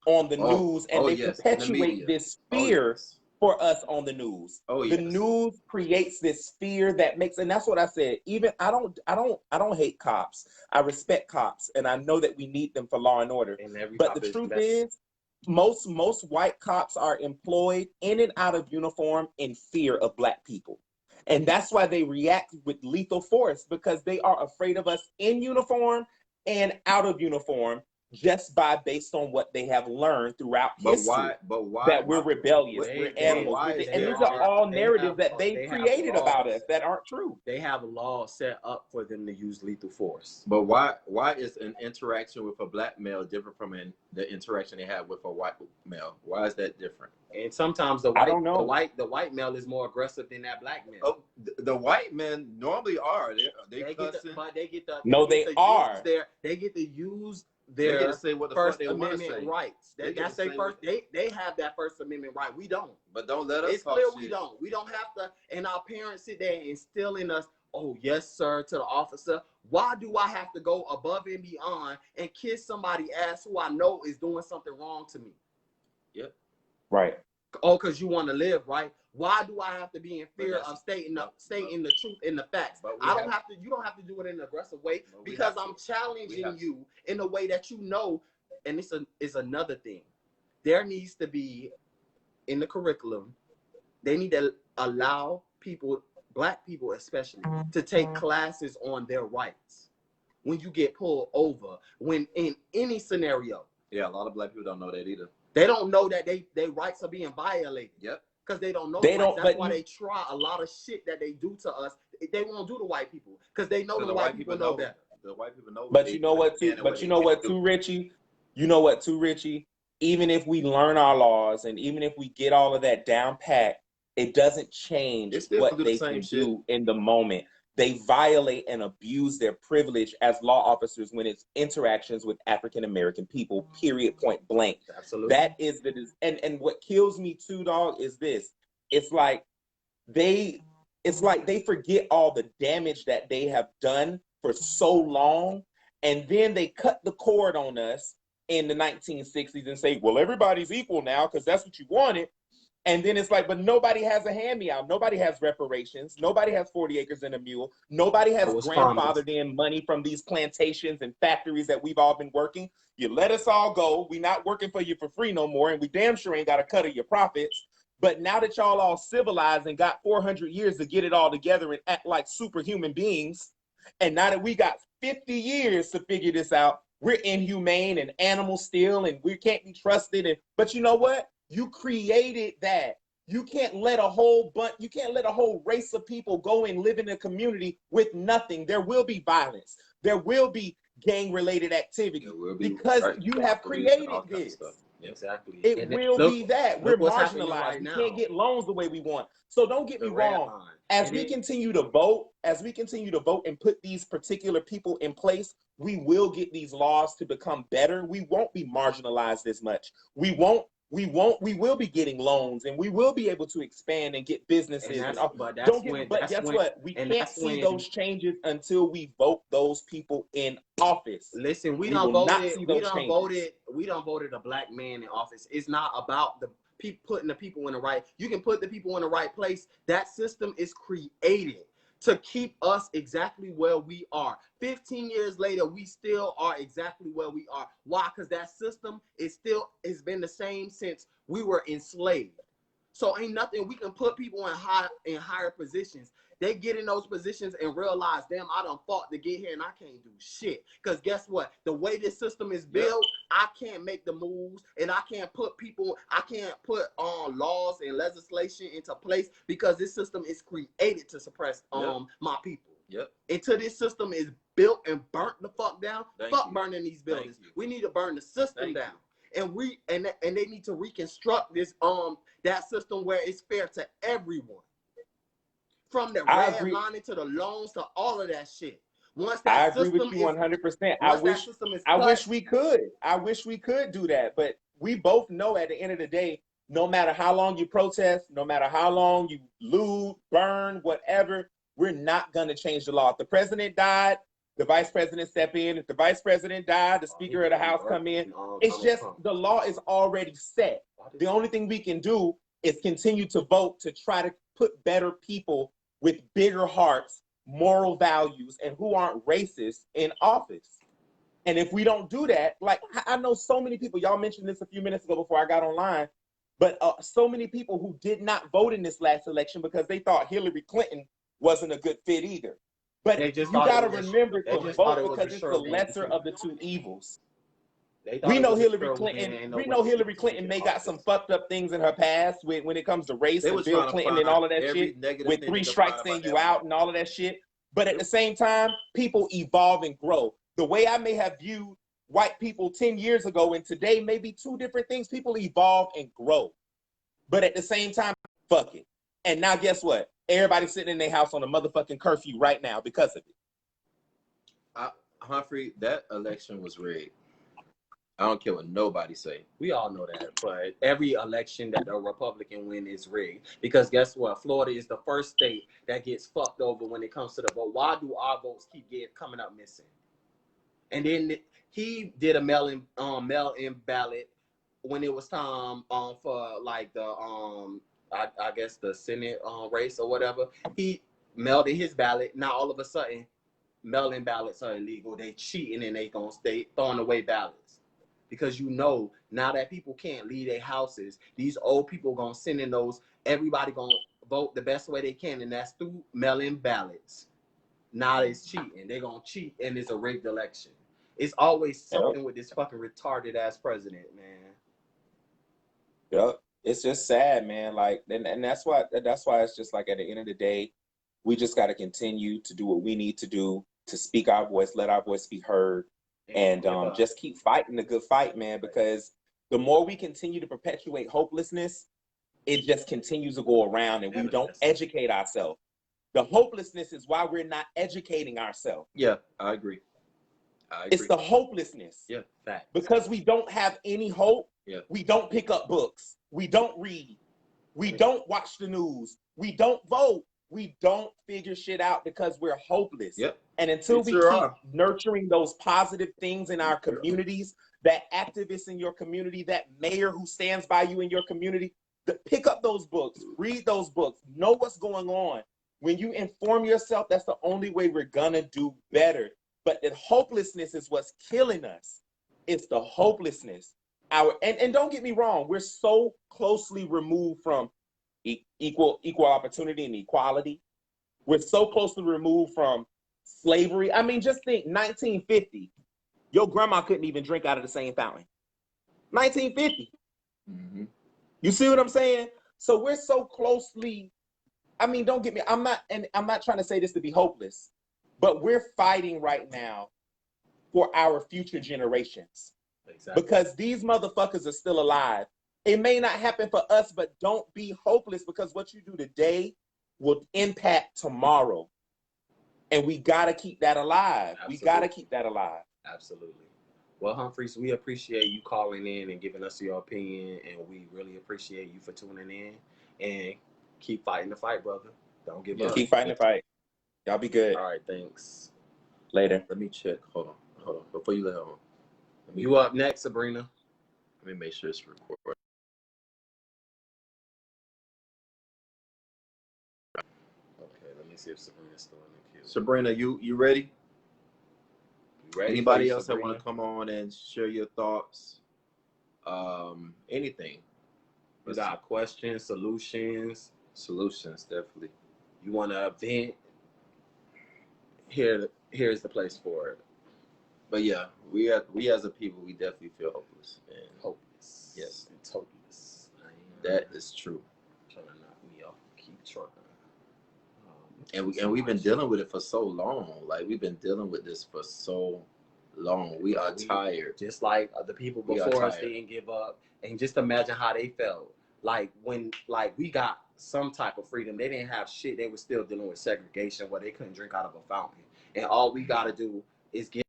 Speaker 3: on the news, and they perpetuate this fear for us on the news.
Speaker 2: Oh,
Speaker 3: The
Speaker 2: yes.
Speaker 3: news creates this fear that makes, and that's what I said. Even I don't hate cops. I respect cops, and I know that we need them for law and order.
Speaker 1: And every
Speaker 3: But
Speaker 1: cop
Speaker 3: the
Speaker 1: is
Speaker 3: truth
Speaker 1: best.
Speaker 3: is, most white cops are employed in and out of uniform in fear of Black people. And that's why they react with lethal force, because they are afraid of us in uniform and out of uniform, just based on what they have learned throughout history.
Speaker 2: But why?
Speaker 3: That we're rebellious,
Speaker 1: They-
Speaker 3: we're
Speaker 1: they-
Speaker 3: animals,
Speaker 2: why is
Speaker 3: and
Speaker 2: there-
Speaker 3: these are all
Speaker 1: they
Speaker 3: narratives
Speaker 1: have-
Speaker 3: that they've
Speaker 1: they have
Speaker 3: created about
Speaker 1: laws.
Speaker 3: us that aren't true.
Speaker 1: They have laws set up for them to use lethal force.
Speaker 2: But why is an interaction with a Black male different from the interaction they have with a white male? Why is that different?
Speaker 1: And sometimes the
Speaker 3: I
Speaker 1: white,
Speaker 3: don't know.
Speaker 1: the white male is more aggressive than that Black male.
Speaker 2: Oh, the white men normally are. They
Speaker 1: They get
Speaker 2: cussing.
Speaker 1: but they get the
Speaker 3: No,
Speaker 1: they
Speaker 3: they
Speaker 1: get to
Speaker 3: are.
Speaker 1: use their they get to use
Speaker 2: They get
Speaker 1: their
Speaker 2: to say what the
Speaker 1: First
Speaker 2: fuck they want to
Speaker 1: Amendment
Speaker 2: say.
Speaker 1: rights.
Speaker 2: They get
Speaker 1: That's
Speaker 2: to
Speaker 1: their
Speaker 2: say
Speaker 1: first. They have that First Amendment right. We don't.
Speaker 2: But don't let us
Speaker 1: It's
Speaker 2: talk
Speaker 1: clear
Speaker 2: shit.
Speaker 1: we don't. We don't have to. And our parents sit there and instill in us, oh yes sir, to the officer. Why do I have to go above and beyond and kiss somebody's ass who I know is doing something wrong to me?
Speaker 2: Yep.
Speaker 3: Right.
Speaker 1: Oh, because you want to live, right? Why do I have to be in
Speaker 2: But
Speaker 1: fear
Speaker 2: that's-
Speaker 1: of stating the truth and the facts?
Speaker 2: But we
Speaker 1: I don't
Speaker 2: have-
Speaker 1: have to. You don't have to do it in an aggressive way
Speaker 2: But we
Speaker 1: because
Speaker 2: have
Speaker 1: I'm
Speaker 2: to.
Speaker 1: challenging
Speaker 2: We have to.
Speaker 1: you in a way that you know. And it's another thing. There needs to be in the curriculum. They need to allow people, Black people especially, to take classes on their rights. When you get pulled over, when in any scenario,
Speaker 2: Yeah, a lot of Black people don't know that either.
Speaker 1: they don't know that their rights are being violated.
Speaker 2: Yep.
Speaker 1: Because they don't know
Speaker 3: They
Speaker 1: the
Speaker 3: don't-
Speaker 1: rights. That's
Speaker 3: but
Speaker 1: why
Speaker 3: you-
Speaker 1: they try a lot of shit that they do to us. They won't do to white people because they know
Speaker 2: So
Speaker 1: the white people know better.
Speaker 2: The white people know.
Speaker 3: But you know what, too? But you know what, too, Richie? You know what, too, Richie? Even if we learn our laws and even if we get all of that down pat, it doesn't change
Speaker 2: They still
Speaker 3: what
Speaker 2: do the
Speaker 3: they
Speaker 2: same
Speaker 3: can
Speaker 2: shit.
Speaker 3: do in the moment. They violate and abuse their privilege as law officers when it's interactions with African American people, period, point blank.
Speaker 1: Absolutely.
Speaker 3: That is and what kills me too, dog, is this. It's like they forget all the damage that they have done for so long, and then they cut the cord on us in the 1960s and say, well, everybody's equal now because that's what you wanted. And then it's like, but nobody has a hand-me-out. Nobody has reparations. Nobody has 40 acres and a mule. Nobody has grandfathered in money from these plantations and factories that we've all been working. You let us all go. We're not working for you for free no more, and we damn sure ain't got a cut of your profits. But now that y'all all civilized and got 400 years to get it all together and act like superhuman beings, and now that we got 50 years to figure this out, we're inhumane and animal still, and we can't be trusted. But you know what? You created that. You can't let a whole race of people go and live in a community with nothing. There will be violence. There will be gang-related activity because you have created this.
Speaker 1: Exactly.
Speaker 3: It will be that. We're marginalized.
Speaker 1: Right
Speaker 3: we
Speaker 1: now.
Speaker 3: can't get loans the way we want. So don't get me wrong. As we continue to vote and put these particular people in place, we will get these laws to become better. We won't be marginalized as much. We will be getting loans and we will be able to expand and get businesses. Guess what? We can't see those changes until we vote those people in office.
Speaker 1: Listen, we done voted a Black man in office. It's not about the people putting the people in the right. You can put the people in the right place. That system is created to keep us exactly where we are. 15 years later, we still are exactly where we are. Why? Because that system has been the same since we were enslaved. So ain't nothing we can put people in higher positions. They get in those positions and realize, damn, I done fought to get here and I can't do shit. Because guess what? The way this system is built, I can't make the moves and I can't put laws and legislation into place because this system is created to suppress my people.
Speaker 2: Yep.
Speaker 1: Until this system is built and burnt the fuck down, burning these buildings. We need to burn the system down. And they need to reconstruct this that system where it's fair to everyone. From the redlining to the loans to all of that shit. Once that
Speaker 3: I agree with you 100%. I wish we could. I wish we could do that. But we both know at the end of the day, no matter how long you protest, no matter how long you loot, burn, whatever, we're not going to change the law. If the president died, the vice president step in. If the vice president died, the speaker of the house come in. It's just the law is already set. The only thing we can do is continue to vote to try to put better people with bigger hearts, moral values, and who aren't racist in office. And if we don't do that, like I know so many people, y'all mentioned this a few minutes ago before I got online, but so many people who did not vote in this last election because they thought Hillary Clinton wasn't a good fit either. But you got to remember to vote because it's the lesser of the two evils. We know Hillary Clinton. We know Hillary Clinton may got some fucked up things in her past when it comes to race and Bill Clinton and all of that shit, with 3 strikes saying you out and all of that shit. But at the same time, people evolve and grow. The way I may have viewed white people 10 years ago and today may be 2 different things. People evolve and grow. But at the same time, fuck it. And now guess what? Everybody's sitting in their house on a motherfucking curfew right now because of it.
Speaker 2: Humphrey, that election was rigged. I don't care what nobody say.
Speaker 1: We all know that, but every election that a Republican win is rigged. Because guess what? Florida is the first state that gets fucked over when it comes to the vote. Why do our votes keep coming up missing? And then he did a mail-in ballot when it was time for like the I guess the Senate race or whatever. He mailed in his ballot. Now all of a sudden, mail-in ballots are illegal. They cheating and they gonna stay throwing away ballots. Because you know, now that people can't leave their houses, these old people gonna send in those, everybody gonna vote the best way they can, and that's through mail-in ballots. Now it's cheating. They're gonna cheat and it's a rigged election. It's always something with this fucking retarded ass president, man.
Speaker 3: Yep. It's just sad, man. Like, and that's why it's just like at the end of the day, we just got to continue to do what we need to do to speak our voice, let our voice be heard, and just keep fighting the good fight, man. Because the more we continue to perpetuate hopelessness, it just continues to go around, and we don't educate ourselves. The hopelessness is why we're not educating ourselves.
Speaker 2: Yeah, I agree.
Speaker 3: It's the hopelessness.
Speaker 2: Yeah, fact.
Speaker 3: Because we don't have any hope.
Speaker 2: Yeah.
Speaker 3: We don't pick up books. We don't read. We don't watch the news. We don't vote. We don't figure shit out because we're hopeless.
Speaker 2: Yep.
Speaker 3: And until we keep nurturing those positive things in our communities, that activist in your community, that mayor who stands by you in your community, pick up those books, read those books, know what's going on. When you inform yourself, that's the only way we're gonna do better. But the hopelessness is what's killing us. It's the hopelessness. And don't get me wrong, we're so closely removed from equal opportunity and equality. We're so closely removed from slavery. I mean, just think 1950, your grandma couldn't even drink out of the same fountain. 1950.
Speaker 2: Mm-hmm.
Speaker 3: You see what I'm saying? So we're so closely, I mean, don't get me, I'm not trying to say this to be hopeless, but we're fighting right now for our future generations. Exactly. Because these motherfuckers are still alive. It may not happen for us, but don't be hopeless, because what you do today will impact tomorrow. And we got to keep that alive. Absolutely. We got to keep that alive.
Speaker 1: Absolutely. Well, Humphreys, we appreciate you calling in and giving us your opinion, and we really appreciate you for tuning in. And keep fighting the fight, brother. Don't give up.
Speaker 3: Keep fighting the fight. Y'all be good.
Speaker 1: All right, thanks.
Speaker 3: Later.
Speaker 2: Let me check. Hold on. Before you let her on.
Speaker 1: You up next, Sabrina.
Speaker 2: Let me make sure it's recorded.
Speaker 1: Okay, let me see if Sabrina's still in the queue.
Speaker 2: Sabrina, you ready?
Speaker 1: You ready?
Speaker 2: Anybody else that want to come on and share your thoughts? Anything.
Speaker 1: We got questions, solutions.
Speaker 2: Solutions, definitely.
Speaker 1: You want to vent? Here's the place for it.
Speaker 2: But yeah, we as a people, we definitely feel hopeless. And
Speaker 1: hopeless.
Speaker 2: Yes.
Speaker 1: It's hopeless.
Speaker 2: That is true.
Speaker 1: Trying to knock me off. Keep trying.
Speaker 2: And we've been dealing with it for so long. Like, we've been dealing with this for so long. We are tired.
Speaker 1: Just like the people before us, they didn't give up. And just imagine how they felt. Like when we got some type of freedom, they didn't have shit. They were still dealing with segregation where they couldn't drink out of a fountain. And all we got to do is get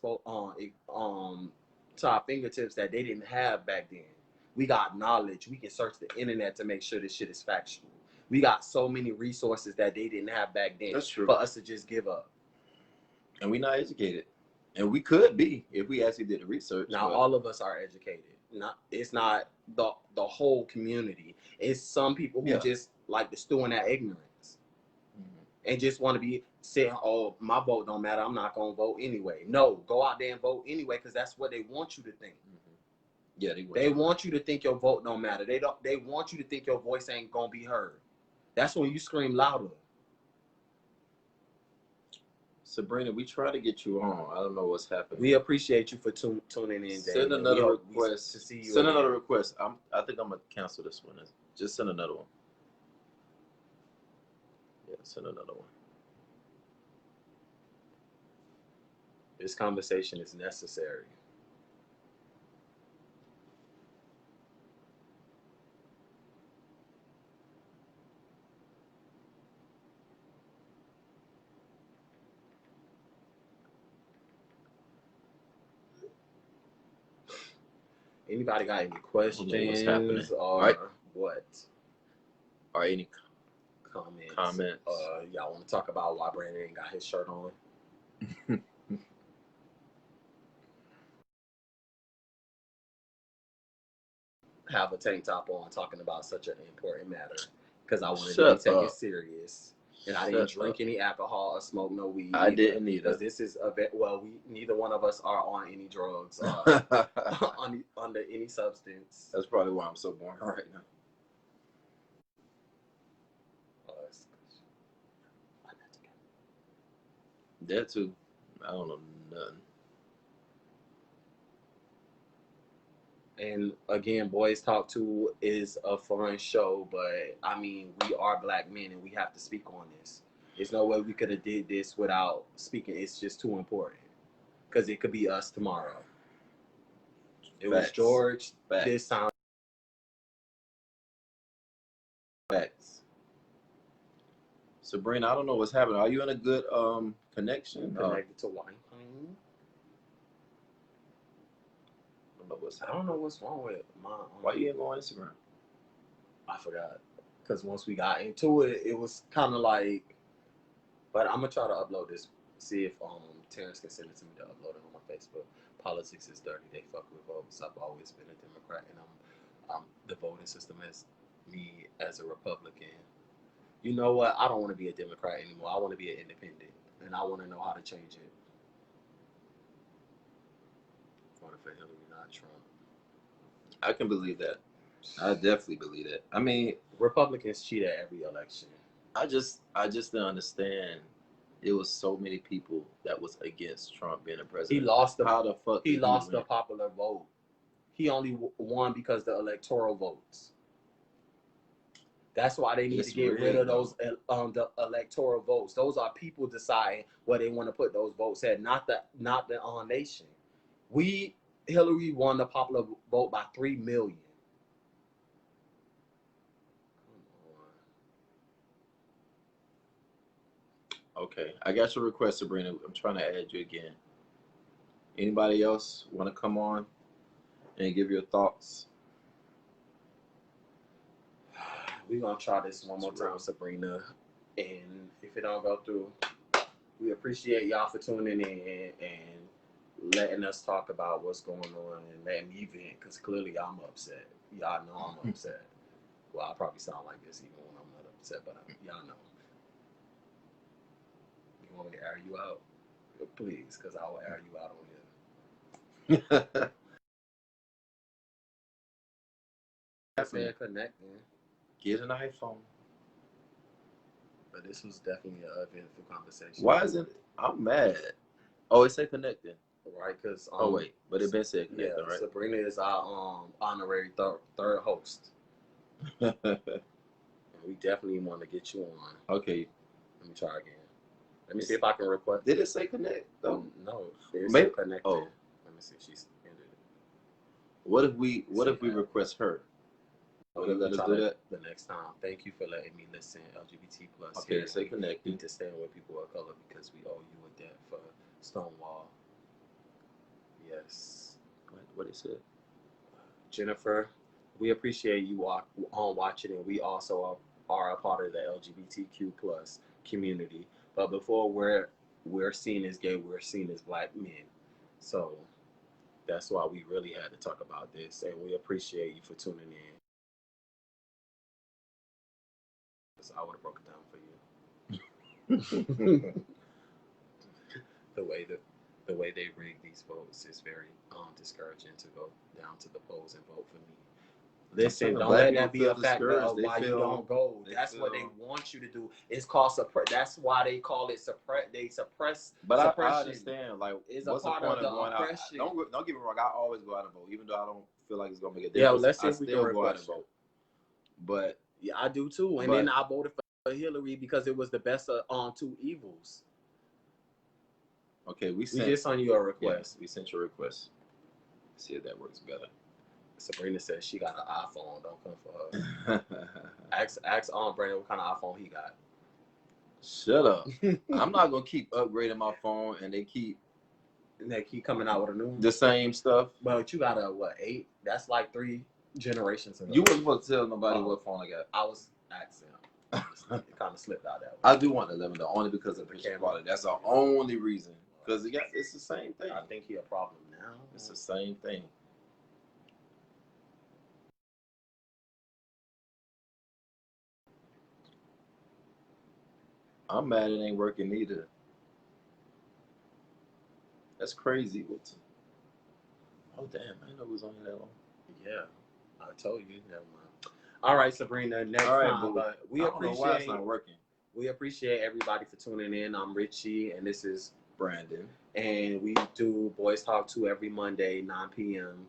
Speaker 1: to our fingertips that they didn't have back then. We got knowledge. We can search the internet to make sure this shit is factual. We got so many resources that they didn't have back then.
Speaker 2: That's true.
Speaker 1: For us to just give up.
Speaker 2: And we're not educated. And we could be if we actually did the research.
Speaker 1: Now, all of us are educated. not the whole community. It's some people who just like to stew in that ignorance and just want to be saying, "Oh, my vote don't matter. I'm not gonna vote anyway." No, go out there and vote anyway because that's what they want you to think.
Speaker 2: Yeah,
Speaker 1: they want you to think your vote don't matter. They want you to think your voice ain't gonna be heard. That's when you scream louder.
Speaker 2: Sabrina, we try to get you on. I don't know what's happening.
Speaker 1: We appreciate you for tuning in.
Speaker 2: Send
Speaker 1: Dave,
Speaker 2: another request.
Speaker 1: To see you
Speaker 2: send
Speaker 1: again.
Speaker 2: another request. I think I'm gonna cancel this one. Just send another one. Yeah, send another one.
Speaker 1: This conversation is necessary. Anybody got any questions or what?
Speaker 2: Or any
Speaker 1: comments? Y'all want to talk about why Brandon ain't got his shirt on? Have a tank top on talking about such an important matter because I wanted to be taken serious. And I didn't drink any alcohol or smoke no weed.
Speaker 2: I didn't either.
Speaker 1: Because this is neither one of us are on any drugs or under any substance.
Speaker 2: That's probably why I'm so boring right now. That too. I don't know nothing.
Speaker 1: And again, Boys Talk 2 is a fun show, but I mean, we are black men and we have to speak on this. There's no way we could have did this without speaking. It's just too important because it could be us tomorrow. It was George this time.
Speaker 2: Facts. Sabrina, I don't know what's happening. Are you in a good connection?
Speaker 1: Connected to Wi-Fi. I don't know what's wrong with my.
Speaker 2: Why you ain't go on Instagram?
Speaker 1: I forgot. Because once we got into it, it was kind of like. But I'm gonna try to upload this. See if Terrence can send it to me to upload it on my Facebook. Politics is dirty. They fuck with votes. I've always been a Democrat, and I'm the voting system as me as a Republican. You know what? I don't want to be a Democrat anymore. I want to be an independent, and I want to know how to change it. Voting for Hillary, not Trump.
Speaker 2: I can believe that. I definitely believe that. I mean,
Speaker 1: Republicans cheat at every election.
Speaker 2: I just didn't understand. It was so many people that was against Trump being a president.
Speaker 1: He lost the.
Speaker 2: How the fuck?
Speaker 1: He lost the popular vote. He only won because the electoral votes. That's why they need to get rid of those the electoral votes. Those are people deciding where they want to put those votes at, not the nation. Hillary won the popular vote by 3 million.
Speaker 2: Okay, I got your request, Sabrina. I'm trying to add you again. Anybody else want to come on and give your thoughts?
Speaker 1: We're going to try this one more time, Sabrina. And if it don't go through, we appreciate y'all for tuning in and letting us talk about what's going on and letting me vent because clearly I'm upset. Y'all know I'm upset. Well, I probably sound like this even when I'm not upset, but y'all know. You want me to air you out? Please, because I will air you out on here. I said connecting.
Speaker 2: Get an iPhone.
Speaker 1: But this was definitely an eventful conversation.
Speaker 2: Why isn't I'm mad? Oh, it said connecting.
Speaker 1: Right, because
Speaker 2: oh wait, but it been said connecting, right?
Speaker 1: Sabrina is our honorary third host. And we definitely want to get you on.
Speaker 2: Okay.
Speaker 1: Let me try again. Let me see if I can request.
Speaker 2: Did it say connect though?
Speaker 1: No, it said connected.
Speaker 2: Oh.
Speaker 1: Let me see if she's ended it.
Speaker 2: What if we request her?
Speaker 1: Let us do that the next time. Thank you for letting me listen. LGBT plus.
Speaker 2: Okay, here. Say connect.
Speaker 1: Need to stand with people of color because we owe you a debt for Stonewall. Yes.
Speaker 2: What it said?
Speaker 1: Jennifer, we appreciate you on watching, and we also are a part of the LGBTQ plus community. But before we're seen as gay, we're seen as black men. So that's why we really had to talk about this, and we appreciate you for tuning in. 'Cause I would have broke it down for you. the way that the way they rig these votes is very discouraging to go down to the polls and vote for me. Listen, don't let that be a factor of why you don't go. That's what they want you to do. It's called suppress. That's why they call it suppress. They suppress.
Speaker 2: But
Speaker 1: suppression.
Speaker 2: I understand, like,
Speaker 1: Is
Speaker 2: what's
Speaker 1: a
Speaker 2: the
Speaker 1: part
Speaker 2: point
Speaker 1: of the
Speaker 2: of going out?
Speaker 1: oppression.
Speaker 2: Don't get me wrong. I always go out and vote, even though I don't feel like it's gonna make a
Speaker 1: Yeah,
Speaker 2: difference.
Speaker 1: let's see
Speaker 2: I
Speaker 1: if we can
Speaker 2: still go out and
Speaker 1: request
Speaker 2: vote. But
Speaker 1: yeah, I do too. And then I voted for Hillary because it was the best of two evils.
Speaker 2: okay,
Speaker 1: We just sent you a request.
Speaker 2: Yeah, we sent you a request. See if that works better.
Speaker 1: Sabrina says she got an iPhone. Don't come for her. ask Brandon what kind of iPhone he got.
Speaker 2: Shut up. I'm not gonna keep upgrading my phone, and they keep
Speaker 1: coming out with a new one.
Speaker 2: The same stuff.
Speaker 1: But you got a what 8? That's like 3 generations ago.
Speaker 2: You wasn't supposed to tell nobody what phone I got.
Speaker 1: I was asking. It kind of slipped out that way.
Speaker 2: I do want the 11 though, only because of the picture quality. That's the only reason. Because it's the same thing.
Speaker 1: I think he a problem now.
Speaker 2: It's the same thing. I'm mad it ain't working either. That's crazy. Oh damn! I didn't know it was on here that long.
Speaker 1: Yeah, I told you. Never mind. All right, Sabrina. Next time, but we appreciate.
Speaker 2: Why it's not working.
Speaker 1: We appreciate everybody for tuning in. I'm Richie, and this is
Speaker 2: Brandon,
Speaker 1: and we do Boys Talk 2 every Monday, 9 p.m.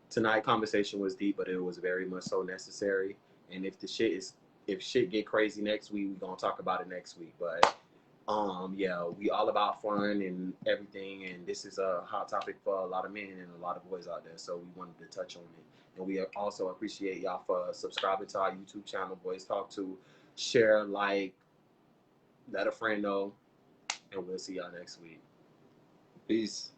Speaker 1: Tonight, conversation was deep, but it was very much so necessary. And if shit get crazy next week, we're gonna talk about it next week. But yeah, we all about fun and everything, and this is a hot topic for a lot of men and a lot of boys out there. So we wanted to touch on it, and we also appreciate y'all for subscribing to our YouTube channel, Boys Talk 2. Share, like, let a friend know, and we'll see y'all next week.
Speaker 2: Peace.